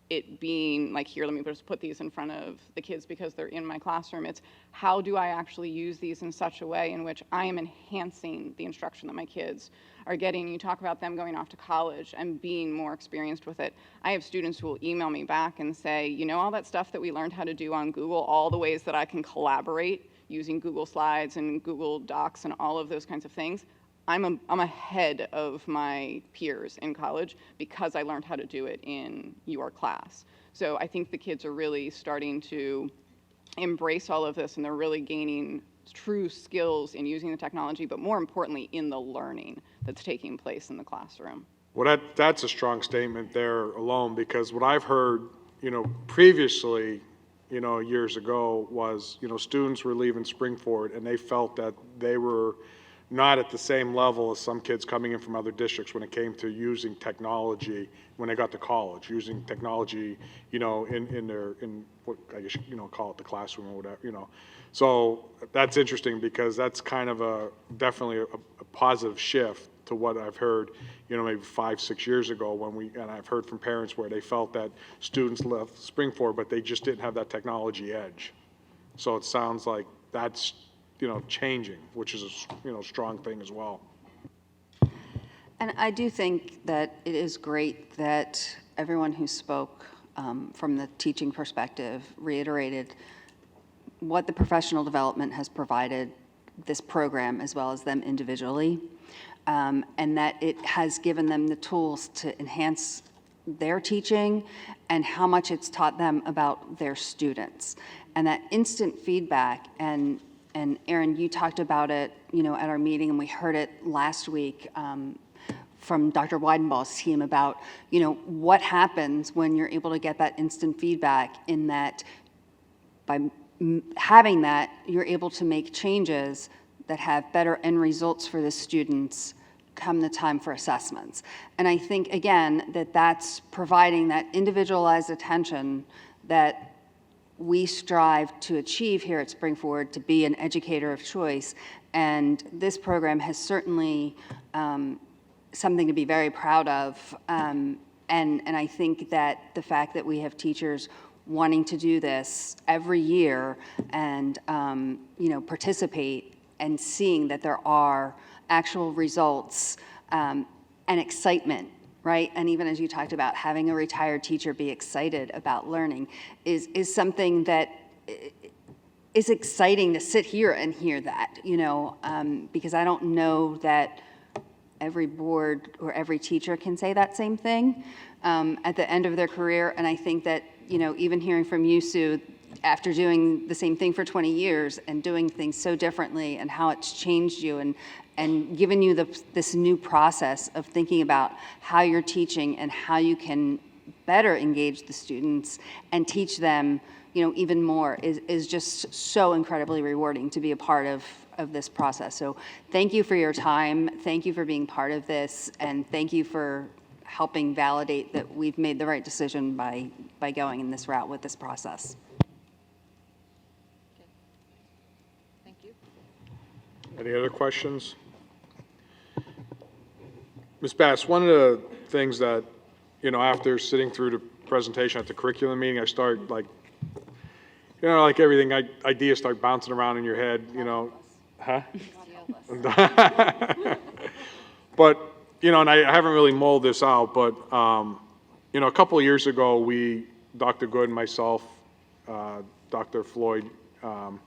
it being like, here, let me just put these in front of the kids because they're in my classroom. It's how do I actually use these in such a way in which I am enhancing the instruction that my kids are getting. You talk about them going off to college and being more experienced with it. I have students who will email me back and say, all that stuff that we learned how to do on Google, all the ways that I can collaborate using Google Slides and Google Docs and all of those kinds of things, I'm ahead of my peers in college because I learned how to do it in your class. So I think the kids are really starting to embrace all of this and they're really gaining true skills in using the technology, but more importantly, in the learning that's taking place in the classroom. Well, that's a strong statement there alone, because what I've heard, previously, years ago was, students were leaving Springford and they felt that they were not at the same level as some kids coming in from other districts when it came to using technology when they got to college, using technology, in what I guess, call it the classroom or whatever, So that's interesting because that's kind of definitely a positive shift to what I've heard, maybe 5, 6 years ago and I've heard from parents where they felt that students left Spring-Ford, but they just didn't have that technology edge. So it sounds like that's, changing, which is a, strong thing as well. And I do think that it is great that everyone who spoke from the teaching perspective reiterated what the professional development has provided this program as well as them individually, and that it has given them the tools to enhance their teaching and how much it's taught them about their students. And that instant feedback, and Aaron, you talked about it, at our meeting, and we heard it last week from Dr. Weidenball's team about, what happens when you're able to get that instant feedback, in that by having that, you're able to make changes that have better end results for the students come the time for assessments. And I think, again, that that's providing that individualized attention that we strive to achieve here at Spring-Ford, to be an educator of choice. And this program has certainly something to be very proud of. And I think that the fact that we have teachers wanting to do this every year and, participate, and seeing that there are actual results and excitement, right? And even as you talked about, having a retired teacher be excited about learning is something that is exciting to sit here and hear that, because I don't know that every board or every teacher can say that same thing at the end of their career. And I think that, even hearing from you, Sue, after doing the same thing for 20 years and doing things so differently, and how it's changed you and given you this new process of thinking about how you're teaching and how you can better engage the students and teach them, even more is just so incredibly rewarding to be a part of this process. So thank you for your time. Thank you for being part of this. And thank you for helping validate that we've made the right decision by going in this route with this process. Thank you. Any other questions? Ms. Bass, one of the things that, after sitting through the presentation at the curriculum meeting, I start like everything, ideas start bouncing around in your head, huh? But, and I haven't really mulled this out, but, a couple of years ago, Dr. Good, myself, Dr. Floyd, and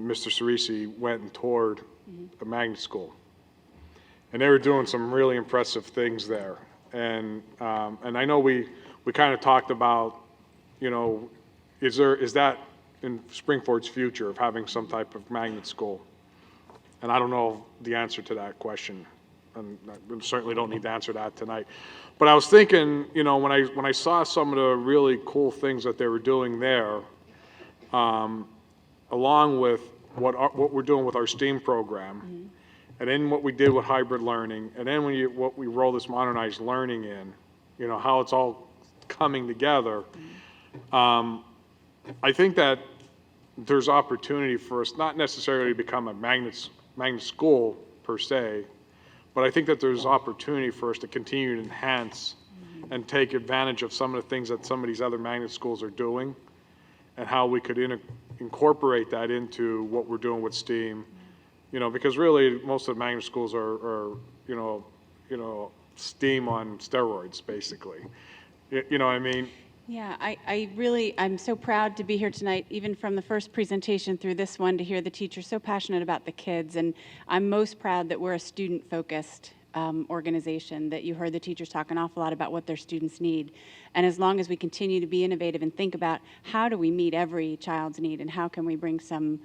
Mr. Cerisi went and toured a magnet school. And they were doing some really impressive things there. And I know we kind of talked about, is that in Spring-Ford's future of having some type of magnet school? And I don't know the answer to that question, and I certainly don't need to answer that tonight. But I was thinking, when I saw some of the really cool things that they were doing there, along with what we're doing with our STEAM program, and then what we did with hybrid learning, and then what we roll this modernized learning in, how it's all coming together. I think that there's opportunity for us, not necessarily to become a magnet school per se, but I think that there's opportunity for us to continue to enhance and take advantage of some of the things that some of these other magnet schools are doing, and how we could incorporate that into what we're doing with STEAM. Because really most of the magnet schools are STEAM on steroids, basically. You know what I mean? Yeah, I'm so proud to be here tonight, even from the first presentation through this one, to hear the teachers so passionate about the kids. And I'm most proud that we're a student-focused organization, that you heard the teachers talk an awful lot about what their students need. And as long as we continue to be innovative and think about how do we meet every child's need and how can we bring some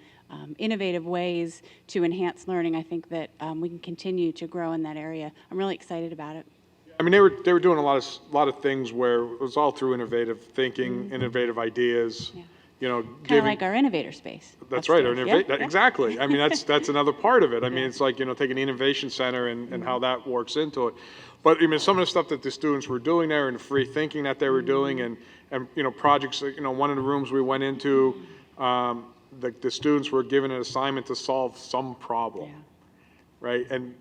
innovative ways to enhance learning, I think that we can continue to grow in that area. I'm really excited about it. I mean, they were doing a lot of things where it was all through innovative thinking, innovative ideas. Kind of like our innovator space. That's right. Yeah. Exactly. I mean, that's another part of it. I mean, it's like, taking the innovation center and how that works into it. But I mean, some of the stuff that the students were doing there and the free thinking that they were doing and projects, one of the rooms we went into, the students were given an assignment to solve some problem, right? And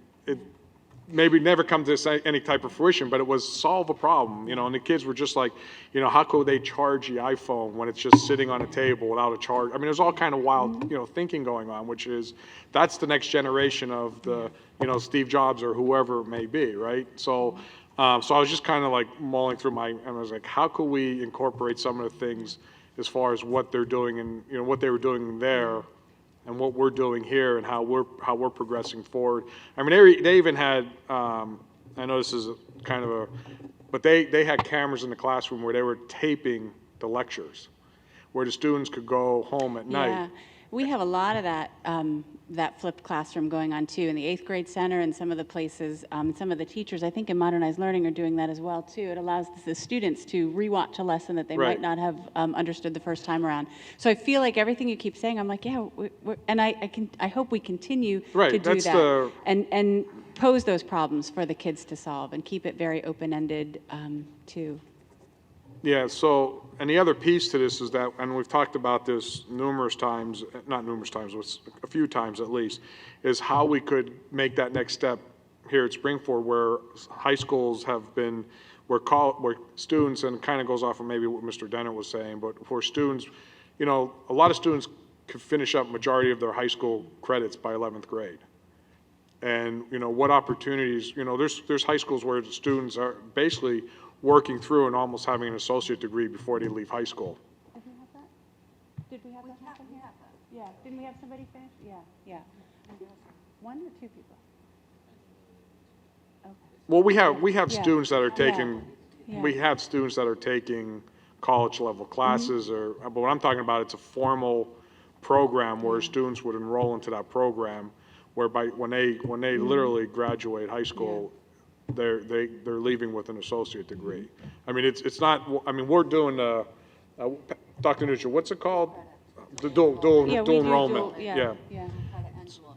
maybe never come to any type of fruition, but it was solve a problem, and the kids were just like, how could they charge the iPhone when it's just sitting on a table without a charge? I mean, there's all kind of wild, thinking going on, which is, that's the next generation of the, Steve Jobs or whoever it may be, right? So I was just kind of like mulling through and I was like, how could we incorporate some of the things as far as what they're doing and, what they were doing there and what we're doing here and how we're progressing forward. I mean, they even had, I know this is kind of but they had cameras in the classroom where they were taping the lectures, where the students could go home at night. Yeah, we have a lot of that, that flipped classroom going on too in the 8th grade center and some of the places, some of the teachers, I think in Modernized Learning are doing that as well too. It allows the students to rewatch a lesson that they might not have understood the first time around. So I feel like everything you keep saying, I'm like, yeah, and I hope we continue to do that and pose those problems for the kids to solve and keep it very open-ended too. Yeah, so, and the other piece to this is that, and we've talked about this numerous times, not numerous times, but a few times at least, is how we could make that next step here at Springford where high schools have been, where students, and it kind of goes off of maybe what Mr. Dennett was saying, but for students, a lot of students could finish up majority of their high school credits by 11th grade. And, what opportunities, there's high schools where the students are basically working through and almost having an associate degree before they leave high school. Did we have that? Did we have that happen here? Yeah, didn't we have somebody finish? Yeah. One or two people? Okay. Well, we have students that are taking, we have students that are taking college level classes but what I'm talking about, it's a formal program where students would enroll into that program whereby when they literally graduate high school, they're leaving with an associate degree. I mean, it's not, I mean, we're doing, Dr. Nugent, what's it called? The dual enrollment. Yeah.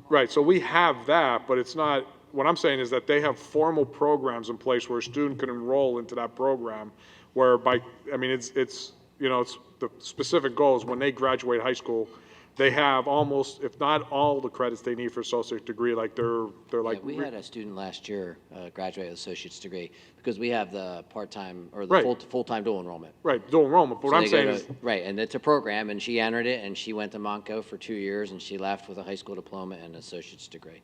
Right, so we have that, but it's not, what I'm saying is that they have formal programs in place where a student can enroll into that program whereby, I mean, it's the specific goals when they graduate high school, they have almost, if not all the credits they need for associate degree, like they're like. We had a student last year graduate with associate's degree because we have the part-time or the full-time dual enrollment. Right, dual enrollment, but what I'm saying is. Right, and it's a program, and she entered it, and she went to Montco for 2 years, and she left with a high school diploma and an associate's degree.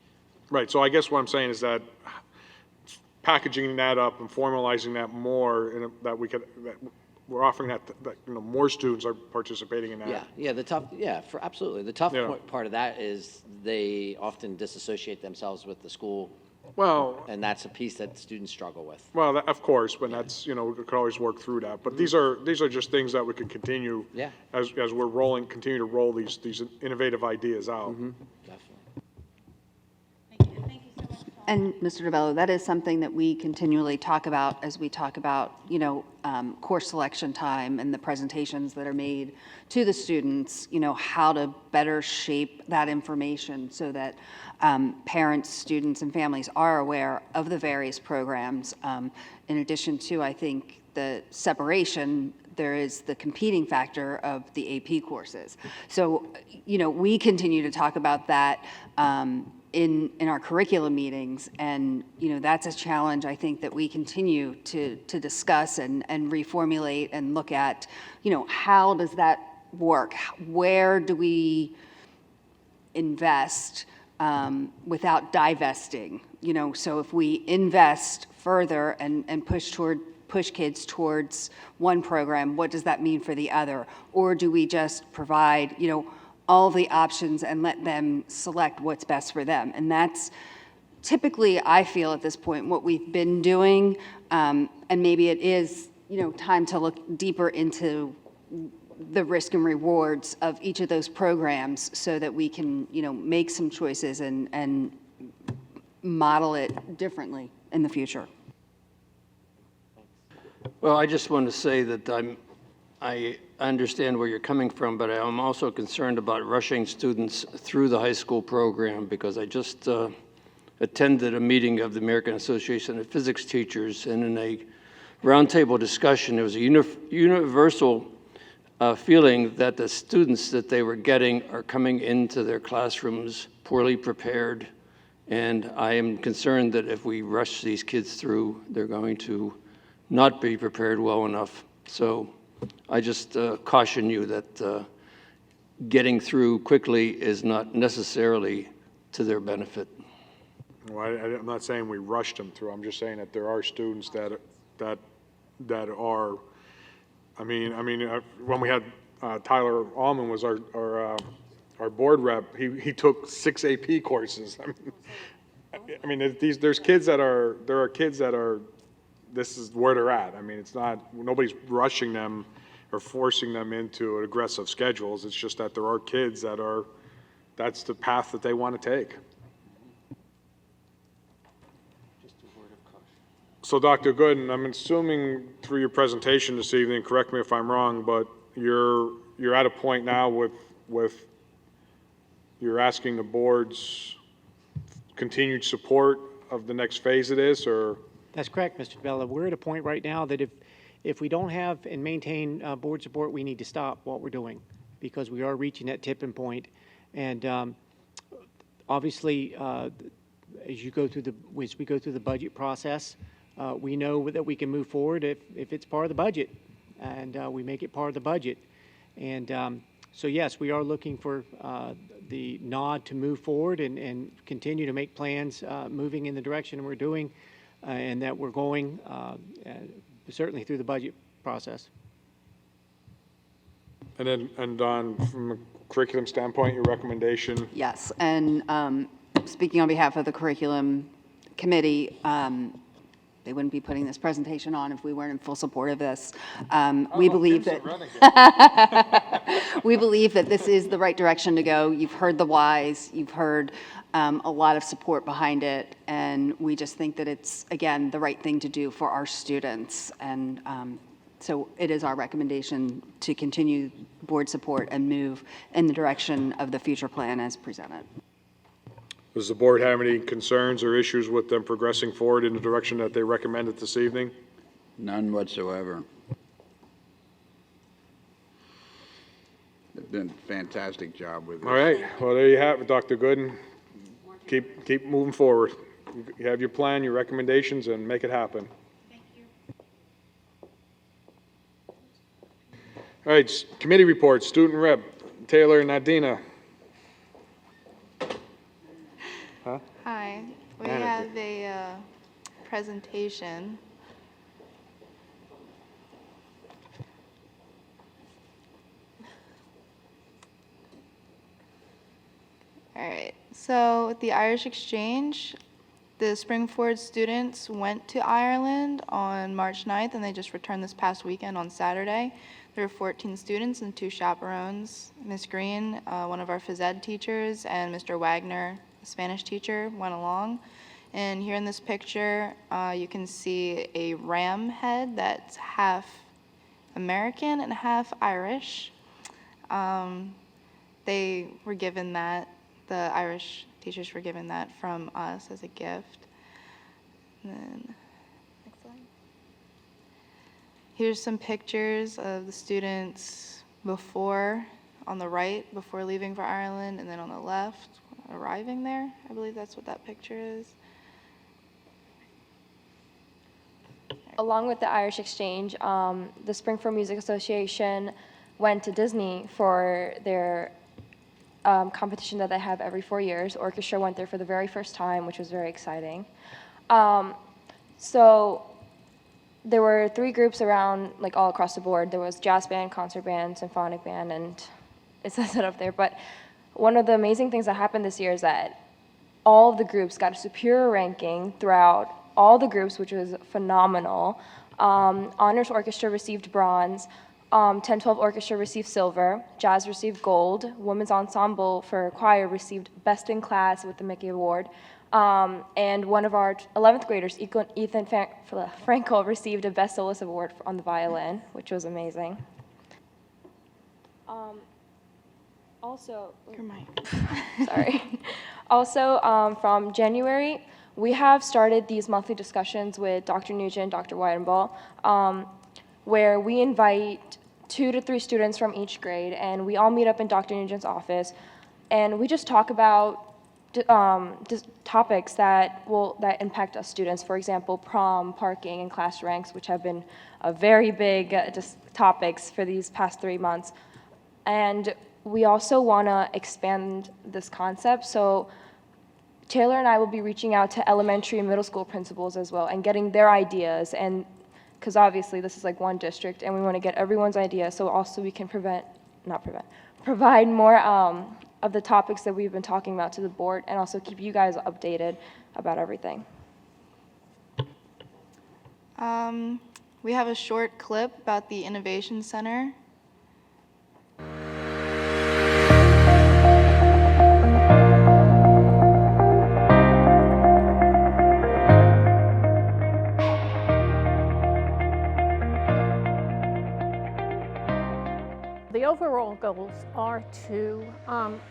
Right, so I guess what I'm saying is that packaging that up and formalizing that more, that we could, that we're offering that more students are participating in that. Absolutely. The tough part of that is they often disassociate themselves with the school. Well, and that's a piece that students struggle with. Well, of course, but that's, we could always work through that. But these are just things that we can continue as we're continue to roll these innovative ideas out. Definitely. And Mr. DeBello, that is something that we continually talk about as we talk about, course selection time and the presentations that are made to the students, how to better shape that information so that parents, students, and families are aware of the various programs. In addition to, I think, the separation, there is the competing factor of the AP courses. So, we continue to talk about that in our curriculum meetings, and that's a challenge I think that we continue to discuss and reformulate and look at. How does that work? Where do we invest without divesting? So if we invest further and push kids towards one program, what does that mean for the other? Or do we just provide all the options and let them select what's best for them? And that's typically, I feel at this point, what we've been doing, and maybe it is, time to look deeper into the risk and rewards of each of those programs so that we can, make some choices and model it differently in the future. Well, I just want to say that I understand where you're coming from, but I'm also concerned about rushing students through the high school program because I just attended a meeting of the American Association of Physics Teachers, and in a roundtable discussion, there was a universal feeling that the students that they were getting are coming into their classrooms poorly prepared And I am concerned that if we rush these kids through, they're going to not be prepared well enough. So I just caution you that getting through quickly is not necessarily to their benefit. Well, I'm not saying we rushed them through. I'm just saying that there are students that are, when we had Tyler Allman was our board rep, he took 6 AP courses. There's kids that are, this is where they're at. I mean, it's not, nobody's rushing them or forcing them into aggressive schedules. It's just that there are kids that's the path that they want to take. So Dr. Gooden, I'm assuming through your presentation this evening, correct me if I'm wrong, but you're at a point now with you're asking the board's continued support of the next phase of this, or? That's correct, Mr. DeBella. We're at a point right now that if we don't have and maintain board support, we need to stop what we're doing because we are reaching that tipping point. And obviously, as we go through the budget process, we know that we can move forward if it's part of the budget, and we make it part of the budget. And so yes, we are looking for the nod to move forward and continue to make plans moving in the direction we're doing, and that we're going certainly through the budget process. And Don, from a curriculum standpoint, your recommendation? Yes, and speaking on behalf of the curriculum committee, they wouldn't be putting this presentation on if we weren't in full support of this. We believe that we believe that this is the right direction to go. You've heard the whys, you've heard a lot of support behind it, and we just think that it's, again, the right thing to do for our students. And so it is our recommendation to continue board support and move in the direction of the future plan as presented. Does the board have any concerns or issues with them progressing forward in the direction that they recommended this evening? None whatsoever. They've done a fantastic job with it. All right, well, there you have it, Dr. Gooden. Keep moving forward. You have your plan, your recommendations, and make it happen. Thank you. All right, committee reports, student rep, Taylor Nadina. Huh? Hi, we Manager. have a presentation. All right, so the Irish Exchange, the Springford students went to Ireland on March 9th, and they just returned this past weekend on Saturday. There were 14 students and 2 chaperones. Miss Green, one of our phys ed teachers, and Mr. Wagner, a Spanish teacher, went along. And here in this picture, you can see a ram head that's half American and half Irish. They were given that, the Irish teachers were given that from us as a gift. And then, next slide. Here's some pictures of the students before, on the right, before leaving for Ireland, and then on the left, arriving there. I believe that's what that picture is. Along with the Irish Exchange, the Springford Music Association went to Disney for their competition that they have every 4 years. Orchestra went there for the very first time, which was very exciting. So there were 3 groups around, like all across the board. There was jazz band, concert band, symphonic band, and it says it up there. But one of the amazing things that happened this year is that all of the groups got a superior ranking throughout all the groups, which was phenomenal. Honors Orchestra received bronze. 10-12 Orchestra received silver. Jazz received gold. Women's Ensemble for choir received Best in Class with the Mickey Award. And one of our 11th graders, Ethan Frankel, received a Best Soloist Award on the violin, which was amazing. Also, sorry. Also, from January, we have started these monthly discussions with Dr. Nugent, Dr. Weidenball, where we invite 2 to 3 students from each grade, and we all meet up in Dr. Nugent's office, and we just talk about topics that impact us students. For example, prom, parking, and class ranks, which have been very big topics for these past 3 months. And we also want to expand this concept. So Taylor and I will be reaching out to elementary and middle school principals as well and getting their ideas, and because obviously this is like one district and we want to get everyone's idea, so also we can provide more of the topics that we've been talking about to the board, and also keep you guys updated about everything. We have a short clip about the Innovation Center. The overall goals are to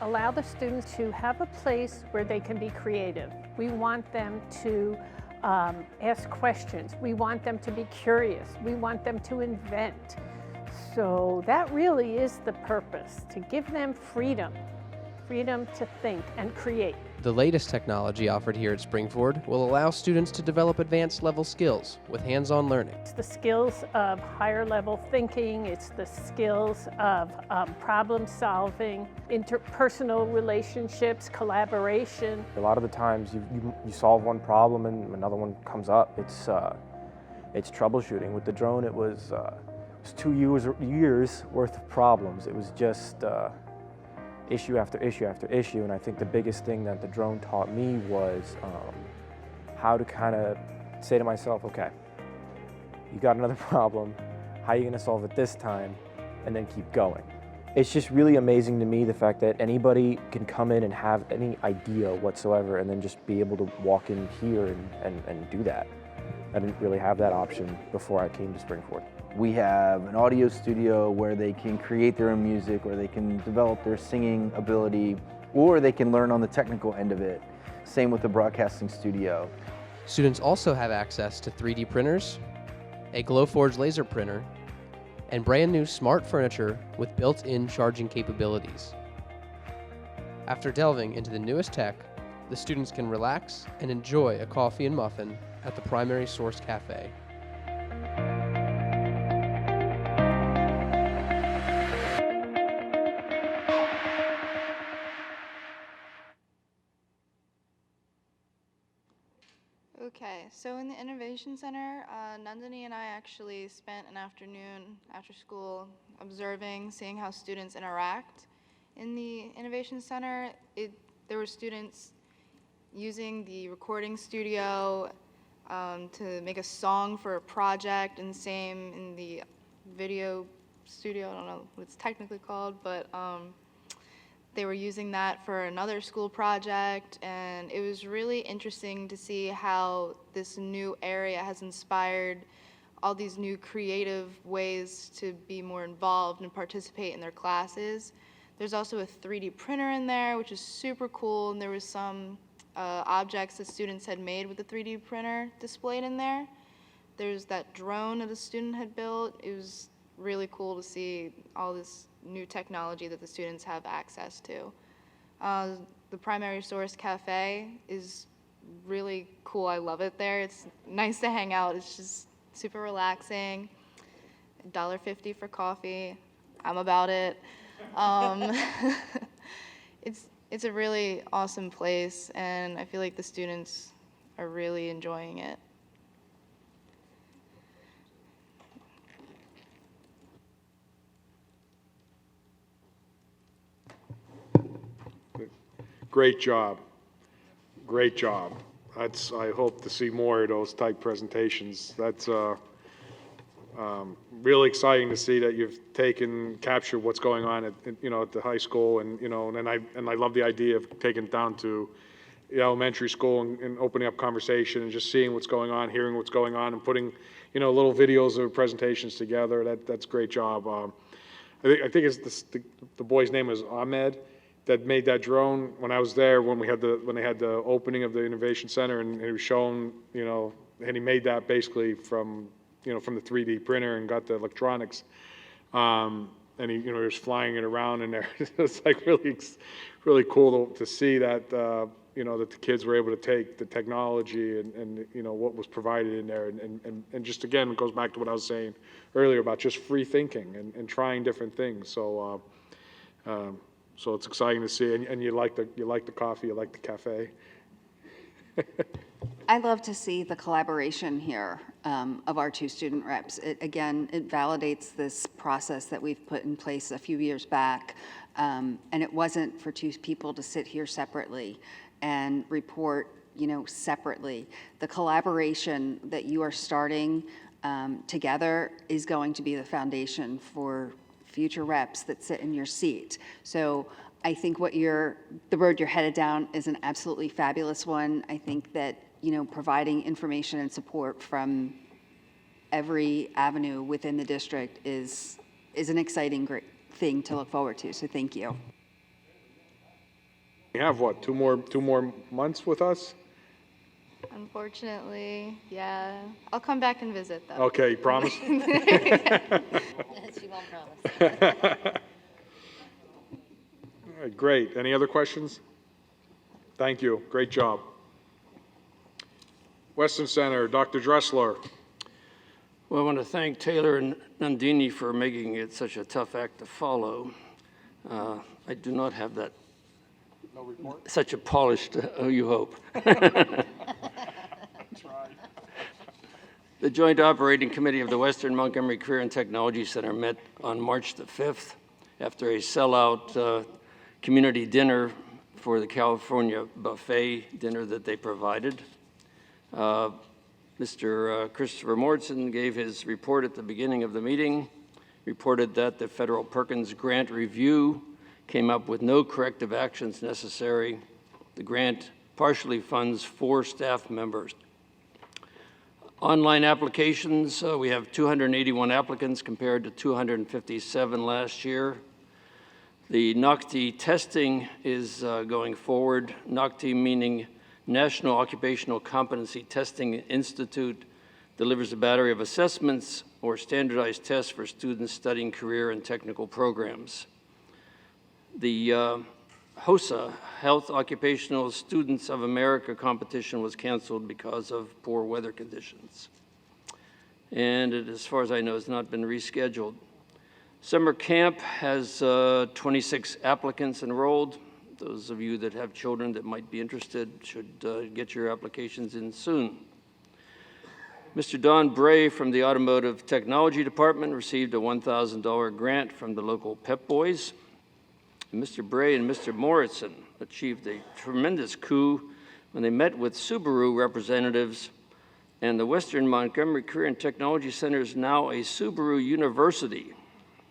allow the students to have a place where they can be creative. We want them to ask questions. We want them to be curious. We want them to invent. So that really is the purpose, to give them freedom to think and create. The latest technology offered here at Springford will allow students to develop advanced level skills with hands-on learning. It's the skills of higher level thinking, it's the skills of problem solving, interpersonal relationships, collaboration. A lot of the times you solve one problem and another one comes up. It's troubleshooting. With the drone, it was 2 years worth of problems. It was just issue after issue after issue, and I think the biggest thing that the drone taught me was how to kind of say to myself, okay, you got another problem, how are you gonna solve it this time, and then keep going. It's just really amazing to me the fact that anybody can come in and have any idea whatsoever and then just be able to walk in here and do that. I didn't really have that option before I came to Springford. We have an audio studio where they can create their own music, or they can develop their singing ability, or they can learn on the technical end of it. Same with the broadcasting studio. Students also have access to 3D printers, a Glowforge laser printer, and brand new smart furniture with built-in charging capabilities. After delving into the newest tech, the students can relax and enjoy a coffee and muffin at the Primary Source Cafe. Okay, so in the Innovation Center, Nandini and I actually spent an afternoon after school observing, seeing how students interact in the Innovation Center. There were students using the recording studio to make a song for a project, and same in the video studio. I don't know what it's technically called, but they were using that for another school project, and it was really interesting to see how this new area has inspired all these new creative ways to be more involved and participate in their classes. There's also a 3D printer in there, which is super cool, and there was some objects that students had made with the 3D printer displayed in there. There's that drone that a student had built. It was really cool to see all this new technology that the students have access to. The Primary Source Cafe is really cool. I love it there. It's nice to hang out. It's just super relaxing. $1.50 for coffee. I'm about it. It's a really awesome place, and I feel like the students are really enjoying it. Great job. Great job. I hope to see more of those type presentations. That's really exciting to see that you've captured what's going on at the high school, and I love the idea of taking it down to the elementary school and opening up conversation and just seeing what's going on, hearing what's going on, and putting little videos or presentations together. That's a great job. I think it's the boy's name was Ahmed that made that drone when I was there, when they had the opening of the Innovation Center, and he was shown, and he made that basically from the 3D printer and got the electronics, and he was flying it around in there. It's like really cool to see that, you know, that the kids were able to take the technology and you know, what was provided in there. And just, again, it goes back to what I was saying earlier about just free thinking and trying different things. So, so it's exciting to see. And you like the coffee, you like the cafe. I love to see the collaboration here of our two student reps. Again, it validates this process that we've put in place a few years back. And it wasn't for two people to sit here separately and report, you know, separately. The collaboration that you are starting together is going to be the foundation for future reps that sit in your seat. So I think the road you're headed down is an absolutely fabulous one. I think that, you know, providing information and support from every avenue within the district is an exciting, great thing to look forward to. So thank you. You have what, two more months with us? Unfortunately, yeah. I'll come back and visit, though. Okay, you promise? She won't promise. All right, great. Any other questions? Thank you. Great job. Western Center, Dr. Dressler. Well, I want to thank Taylor and Nandini for making it such a tough act to follow. I do not have that. No report? Such a polished, you hope. The Joint Operating Committee of the Western Montgomery Career and Technology Center met on March the 5th after a sellout community dinner for the California buffet dinner that they provided. Mr. Christopher Morrison gave his report at the beginning of the meeting, reported that the Federal Perkins Grant Review came up with no corrective actions necessary. The grant partially funds 4 staff members. Online applications, we have 281 applicants compared to 257 last year. The NOCTI testing is going forward. NOCTI meaning National Occupational Competency Testing Institute delivers a battery of assessments or standardized tests for students studying career and technical programs. The HOSA, Health Occupational Students of America competition was canceled because of poor weather conditions. And it, as far as I know, has not been rescheduled. Summer camp has 26 applicants enrolled. Those of you that have children that might be interested should get your applications in soon. Mr. Don Bray from the Automotive Technology Department received a $1,000 grant from the local Pep Boys. Mr. Bray and Mr. Morrison achieved a tremendous coup when they met with Subaru representatives, and the Western Montgomery Career and Technology Center is now a Subaru University,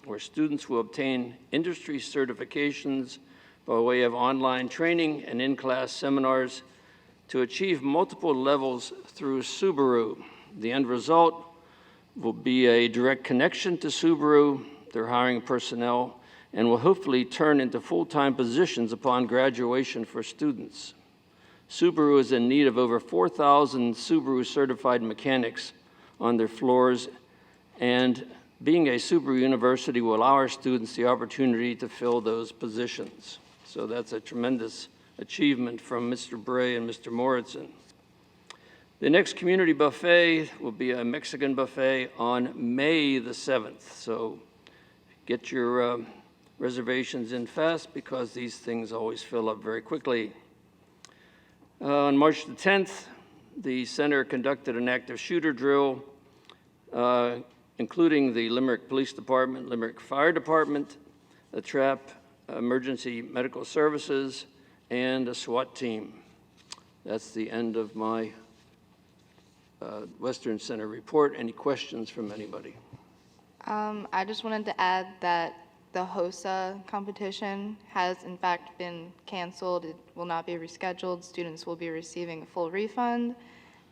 where students will obtain industry certifications by way of online training and in-class seminars to achieve multiple levels through Subaru. The end result will be a direct connection to Subaru, their hiring personnel, and will hopefully turn into full-time positions upon graduation for students. Subaru is in need of over 4,000 Subaru certified mechanics on their floors, and being a Subaru University will allow our students the opportunity to fill those positions. So that's a tremendous achievement from Mr. Bray and Mr. Morrison. The next community buffet will be a Mexican buffet on May the 7th. So get your reservations in fast because these things always fill up very quickly. On March the 10th, the center conducted an active shooter drill, including the Limerick Police Department, Limerick Fire Department, the TRAP, Emergency Medical Services, and a SWAT team. That's the end of my Western Center report. Any questions from anybody? I just wanted to add that the HOSA competition has in fact been canceled. It will not be rescheduled. Students will be receiving a full refund,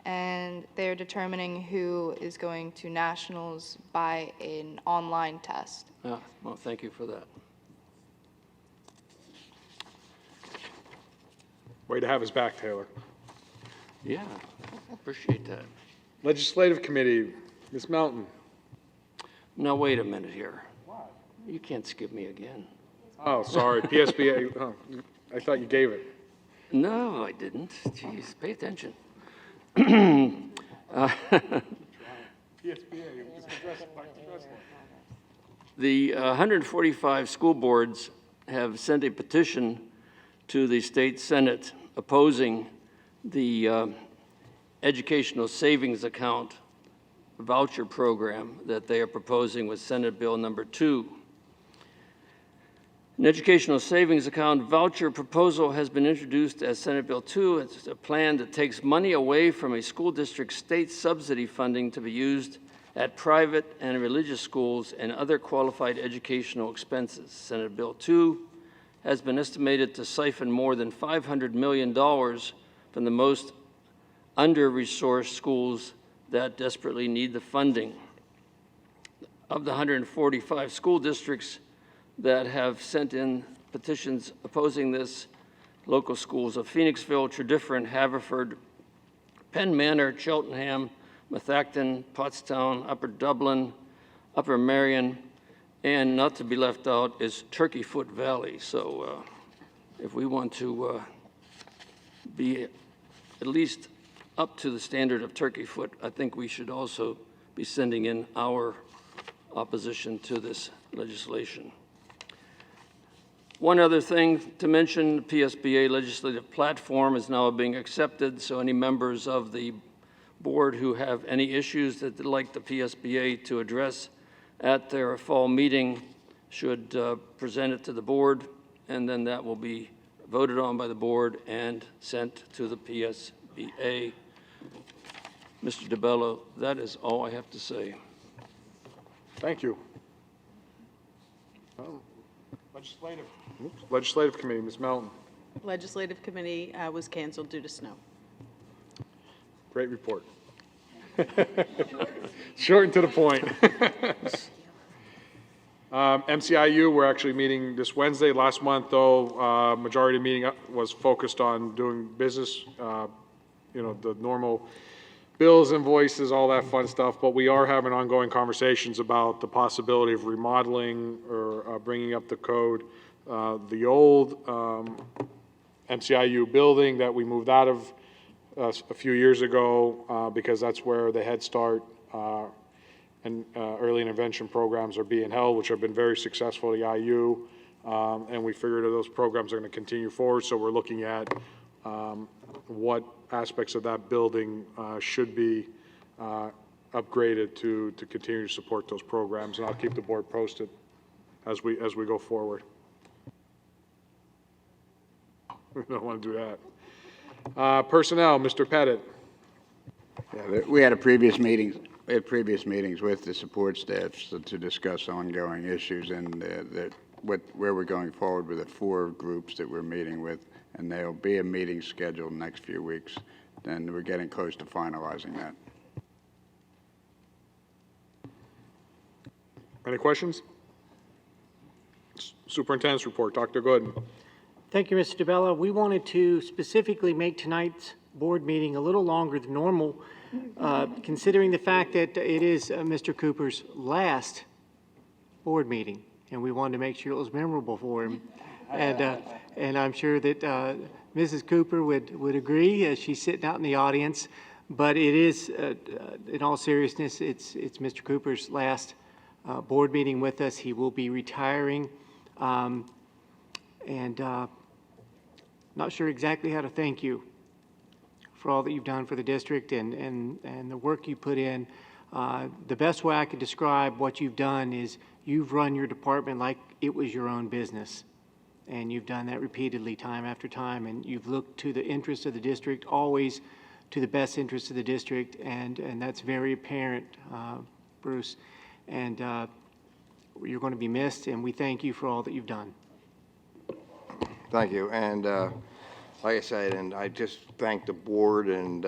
and they're determining who is going to nationals by an online test. Well, thank you for that. Way to have us back, Taylor. Yeah, appreciate that. Legislative Committee, Ms. Melton. Now, wait a minute here. You can't skip me again. Oh, sorry, PSBA. Oh, I thought you gave it. No, I didn't. Jeez, pay attention. The 145 school boards have sent a petition to the state Senate opposing the educational savings account voucher program that they are proposing with Senate Bill number 2. An educational savings account voucher proposal has been introduced as Senate Bill 2. It's a plan that takes money away from a school district's state subsidy funding to be used at private and religious schools and other qualified educational expenses. Senate Bill 2 has been estimated to siphon more than $500 million from the most under-resourced schools that desperately need the funding. Of the 145 school districts that have sent in petitions opposing this, local schools of Phoenixville, Tredyffrin, Haverford, Penn Manor, Cheltenham, Methacton, Pottstown, Upper Dublin, Upper Merion, and not to be left out is Turkey Foot Valley. So if we want to be at least up to the standard of Turkey Foot, I think we should also be sending in our opposition to this legislation. One other thing to mention, the PSBA legislative platform is now being accepted, so any members of the board who have any issues that they'd like the PSBA to address at their fall meeting should present it to the board, and then that will be voted on by the board and sent to the PSBA. Mr. DiBello, that is all I have to say. Thank you. Legislative Committee, Ms. Melton. Legislative Committee was canceled due to snow. Great report. Short and to the point. MCIU, we're actually meeting this Wednesday. Last month, though, majority of the meeting was focused on doing business, you know, the normal bills, invoices, all that fun stuff, but we are having ongoing conversations about the possibility of remodeling or bringing up the code. The old MCIU building that we moved out of a few years ago because that's where the Head Start and early intervention programs are being held, which have been very successful at the IU, and we figured that those programs are going to continue forward, so we're looking at what aspects of that building should be upgraded to continue to support those programs, and I'll keep the board posted as we go forward. We don't want to do that. Personnel, Mr. Pettit. Yeah, we had previous meetings with the support staff to discuss ongoing issues and where we're going forward with the 4 groups that we're meeting with, and there'll be a meeting scheduled next few weeks, and we're getting close to finalizing that. Any questions? Superintendent's report, Dr. Gooden. Thank you, Mr. DiBello. We wanted to specifically make tonight's board meeting a little longer than normal, considering the fact that it is Mr. Cooper's last board meeting, and we wanted to make sure it was memorable for him. And I'm sure that Mrs. Cooper would agree, as she's sitting out in the audience. But it is, in all seriousness, it's Mr. Cooper's last board meeting with us. He will be retiring, and not sure exactly how to thank you for all that you've done for the district and the work you put in. The best way I could describe what you've done is you've run your department like it was your own business. And you've done that repeatedly, time after time, and you've looked to the interest of the district, always to the best interest of the district, and that's very apparent, Bruce. And you're going to be missed, and we thank you for all that you've done. Thank you, and like I said, and I just thank the board and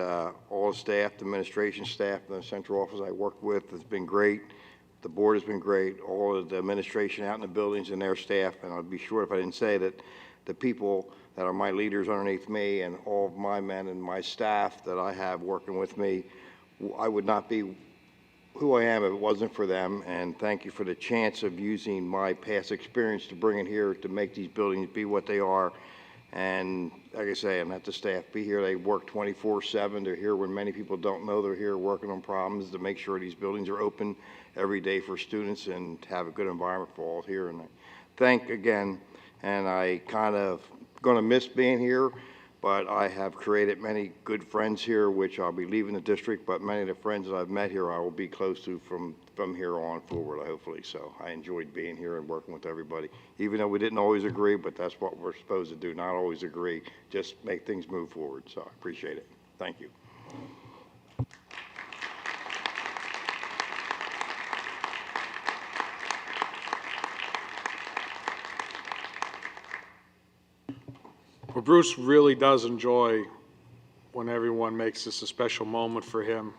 all the staff, the administration staff, the central office I worked with. It's been great. The board has been great. All of the administration out in the buildings and their staff, and I'd be short if I didn't say that the people that are my leaders underneath me and all of my men and my staff that I have working with me, I would not be who I am if it wasn't for them, and thank you for the chance of using my past experience to bring it here to make these buildings be what they are And like I say, I'm not the staff be here. They work 24/7. They're here when many people don't know they're here working on problems to make sure these buildings are open every day for students and have a good environment for all here. And I thank again, and I kind of going to miss being here, but I have created many good friends here, which I'll be leaving the district, but many of the friends that I've met here I will be close to from here on forward, hopefully. So I enjoyed being here and working with everybody, even though we didn't always agree, but that's what we're supposed to do, not always agree, just make things move forward. So I appreciate it. Thank you. Well, Bruce really does enjoy when everyone makes this a special moment for him.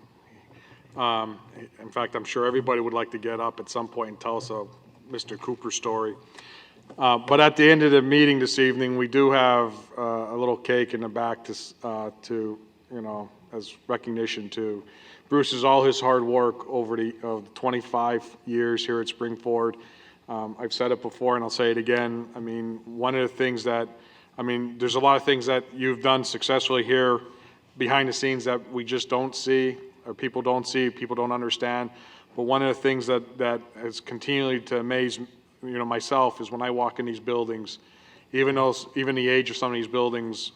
In fact, I'm sure everybody would like to get up at some point and tell us a Mr. Cooper story. But at the end of the meeting this evening, we do have a little cake in the back to you know, as recognition to Bruce's all his hard work over the 25 years here at Spring-Ford. I've said it before and I'll say it again. I mean, one of the things that, I mean, there's a lot of things that you've done successfully here behind the scenes that we just don't see, or people don't see, people don't understand. But one of the things that has continually to amaze, you know, myself is when I walk in these buildings, even the age of some of these buildings,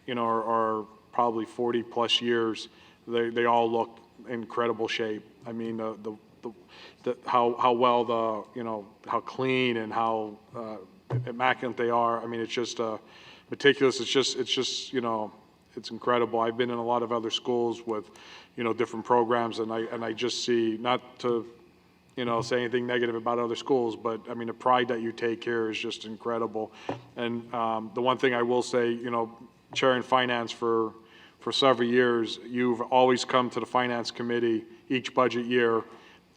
you know, are probably 40 plus years, they all look in incredible shape. I mean, how well you know, how clean and how immaculate they are. I mean, it's just meticulous. It's just, you know, it's incredible. I've been in a lot of other schools with, you know, different programs, and I just see, not to, you know, say anything negative about other schools, but I mean, the pride that you take here is just incredible. And the one thing I will say, you know, chairing finance for several years, you've always come to the finance committee each budget year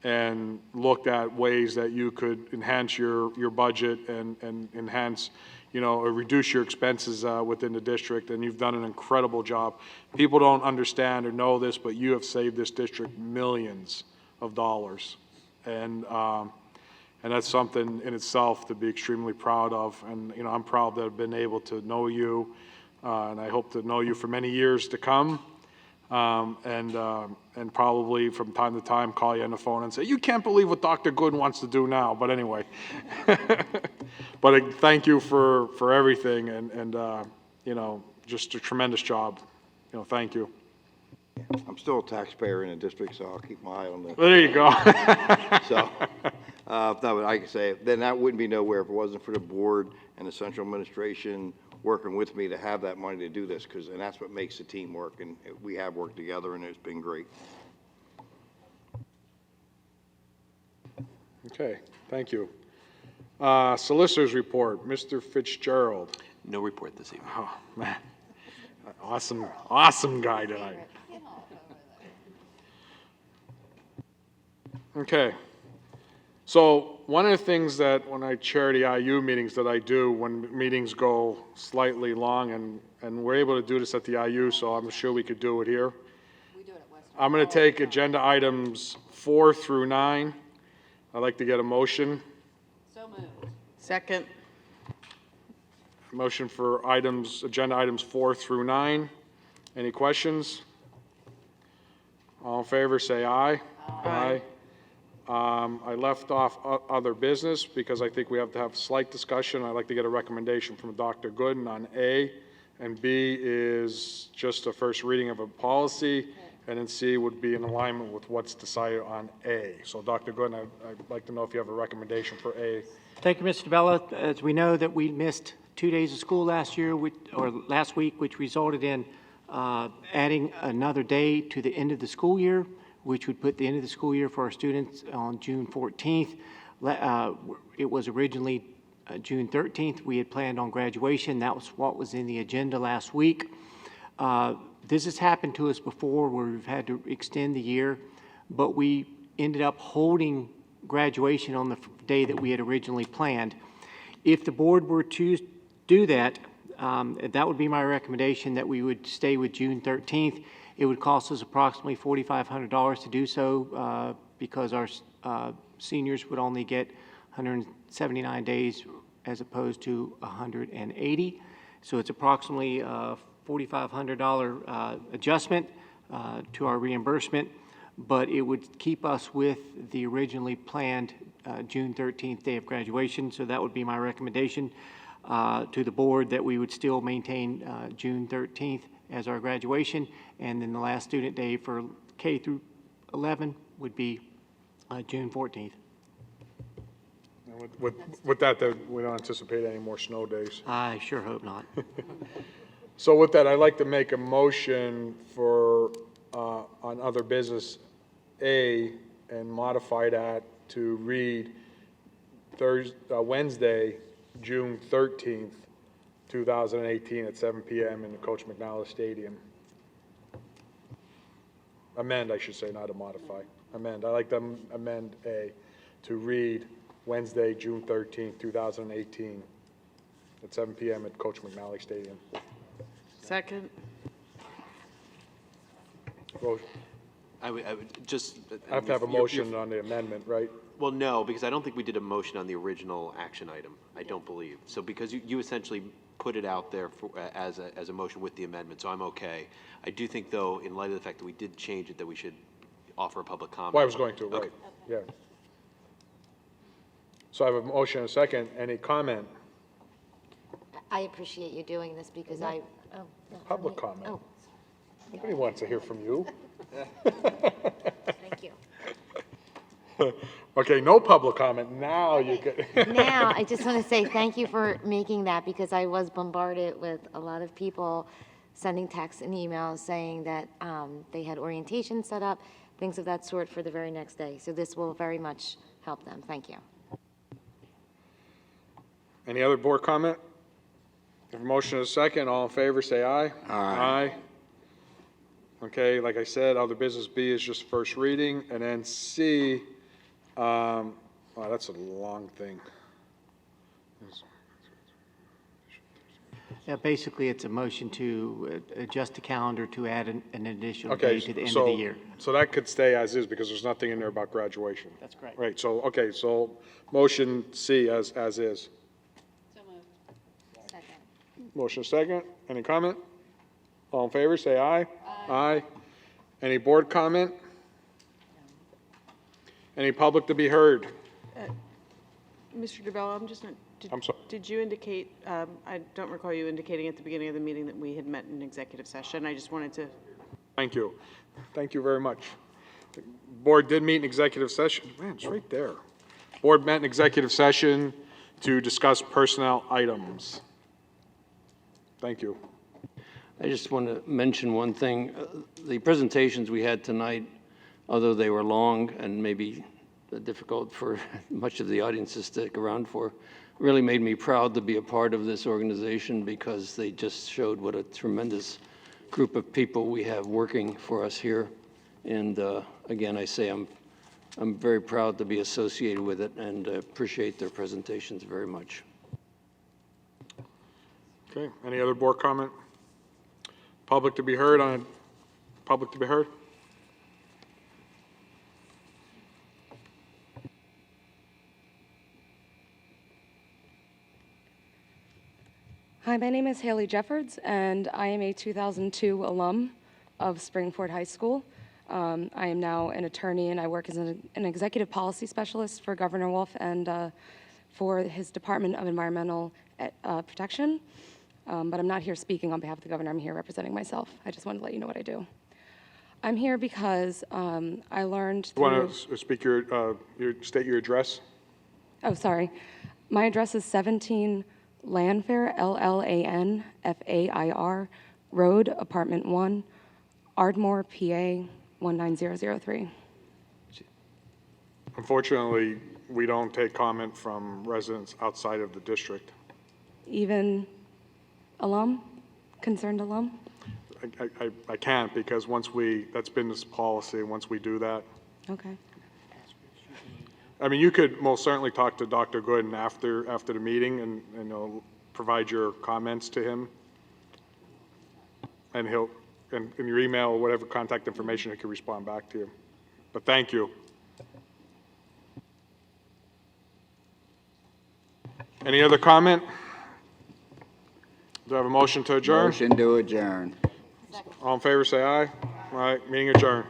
and looked at ways that you could enhance your budget and enhance, you know, or reduce your expenses within the district, and you've done an incredible job. People don't understand or know this, but you have saved this district millions of dollars, and that's something in itself to be extremely proud of. And you know, I'm proud that I've been able to know you, and I hope to know you for many years to come. And probably from time to time call you on the phone and say, you can't believe what Dr. Good wants to do now. But anyway, but thank you for everything, and you know, just a tremendous job. You know, thank you. I'm still a taxpayer in the district, so I'll keep my eye on the. There you go. So, no, but I can say, then that wouldn't be nowhere if it wasn't for the board and the central administration working with me to have that money to do this, and that's what makes the team work, and we have worked together, and it's been great. Okay, thank you. Solicitor's report, Mr. Fitzgerald. No report this evening. Oh, man. Awesome guy tonight. Okay. So one of the things that when I chair the IU meetings that I do, when meetings go slightly long, and we're able to do this at the IU, so I'm sure we could do it here. We do it at Western. I'm going to take agenda items 4 through 9. I'd like to get a motion. So moved. Second. Motion for agenda items 4 through 9. Any questions? All in favor, say aye. Aye. I left off other business because I think we have to have slight discussion. I'd like to get a recommendation from Dr. Gooden on A, and B is just a first reading of a policy, and then C would be in alignment with what's decided on A. So Dr. Gooden, I'd like to know if you have a recommendation for A. Thank you, Mr. DeBella. As we know that we missed 2 days of school last week, which resulted in adding another day to the end of the school year, which would put the end of the school year for our students on June 14th. It was originally June 13th. We had planned on graduation. That was what was in the agenda last week. This has happened to us before where we've had to extend the year, but we ended up holding graduation on the day that we had originally planned. If the board were to do that, that would be my recommendation, that we would stay with June 13th. It would cost us approximately $4,500 to do so because our seniors would only get 179 days as opposed to 180. So it's approximately a $4,500 adjustment to our reimbursement, but it would keep us with the originally planned June 13th day of graduation. So that would be my recommendation to the board, that we would still maintain June 13th as our graduation, and then the last student day for K through 11 would be June 14th. And with that, we don't anticipate any more snow days. I sure hope not. So with that, I'd like to make a motion for, on other business A, and modify that to read Wednesday, June 13th, 2018 at 7 p.m. in the Coach McNally Stadium. Amend, I should say, not to modify. Amend. I'd like to amend A to read Wednesday, June 13th, 2018 at 7 p.m. at Coach McNally Stadium. Second. I would just. I have to have a motion on the amendment, right? Well, no, because I don't think we did a motion on the original action item. I don't believe. So because you essentially put it out there for, as a motion with the amendment, so I'm okay. I do think, though, in light of the fact that we did change it, that we should offer a public comment. Well, I was going to, right, Okay. yeah. So I have a motion and a second. Any comment? I appreciate you doing this because oh, no, Public let me- comment. Oh, Nobody wants to hear from you. thank you. Okay, no public comment. Now you get. Now, I just want to say thank you for making that, because I was bombarded with a lot of people sending texts and emails saying that they had orientation set up, things of that sort for the very next day. So this will very much help them. Thank you. Any other board comment? If a motion is second, all in favor, say aye. Aye. Okay, like I said, other business B is just first reading, and then C, wow, that's a long thing. Yeah, basically, it's a motion to adjust the calendar to add an additional Okay, day to the end of the year. so that could stay as is because there's nothing in there about graduation. That's correct. Right, so, okay, so motion C as is. Motion second. Any comment? All in favor, say aye. Aye. Any board comment? Any public to be heard? Mr. DeBello, I'm just not, I'm sorry. did you indicate, I don't recall you indicating at the beginning of the meeting that we had met in executive session. I just wanted to. Thank you. Thank you very much. The board did meet in executive session. Man, it's right there. Board met in executive session to discuss personnel items. Thank you. I just want to mention one thing. The presentations we had tonight, although they were long and maybe difficult for much of the audience to stick around for, really made me proud to be a part of this organization, because they just showed what a tremendous group of people we have working for us here. And again, I say I'm very proud to be associated with it, and appreciate their presentations very much. Okay, any other board comment? Public to be heard on, public to be heard? Hi, my name is Haley Jeffords, and I am a 2002 alum of Springford High School. I am now an attorney, and I work as an executive policy specialist for Governor Wolf and for his Department of Environmental Protection. But I'm not here speaking on behalf of the governor. I'm here representing myself. I just wanted to let you know what I do. I'm here because I learned You through... want to speak state your address? Oh, sorry. My address is 17 Lanfair, Lanfair Road, Apartment 1, Ardmore, PA 19003. Unfortunately, we don't take comment from residents outside of the district. Even alum, concerned alum? I can't, because that's been this policy, once we do that. Okay. I mean, you could most certainly talk to Dr. Gooden after the meeting and provide your comments to him. And he'll, in your email or whatever contact information, he can respond back to you. But thank you. Any other comment? Do I have a motion to adjourn? Motion to adjourn. All in favor, say aye. All right, meeting adjourned.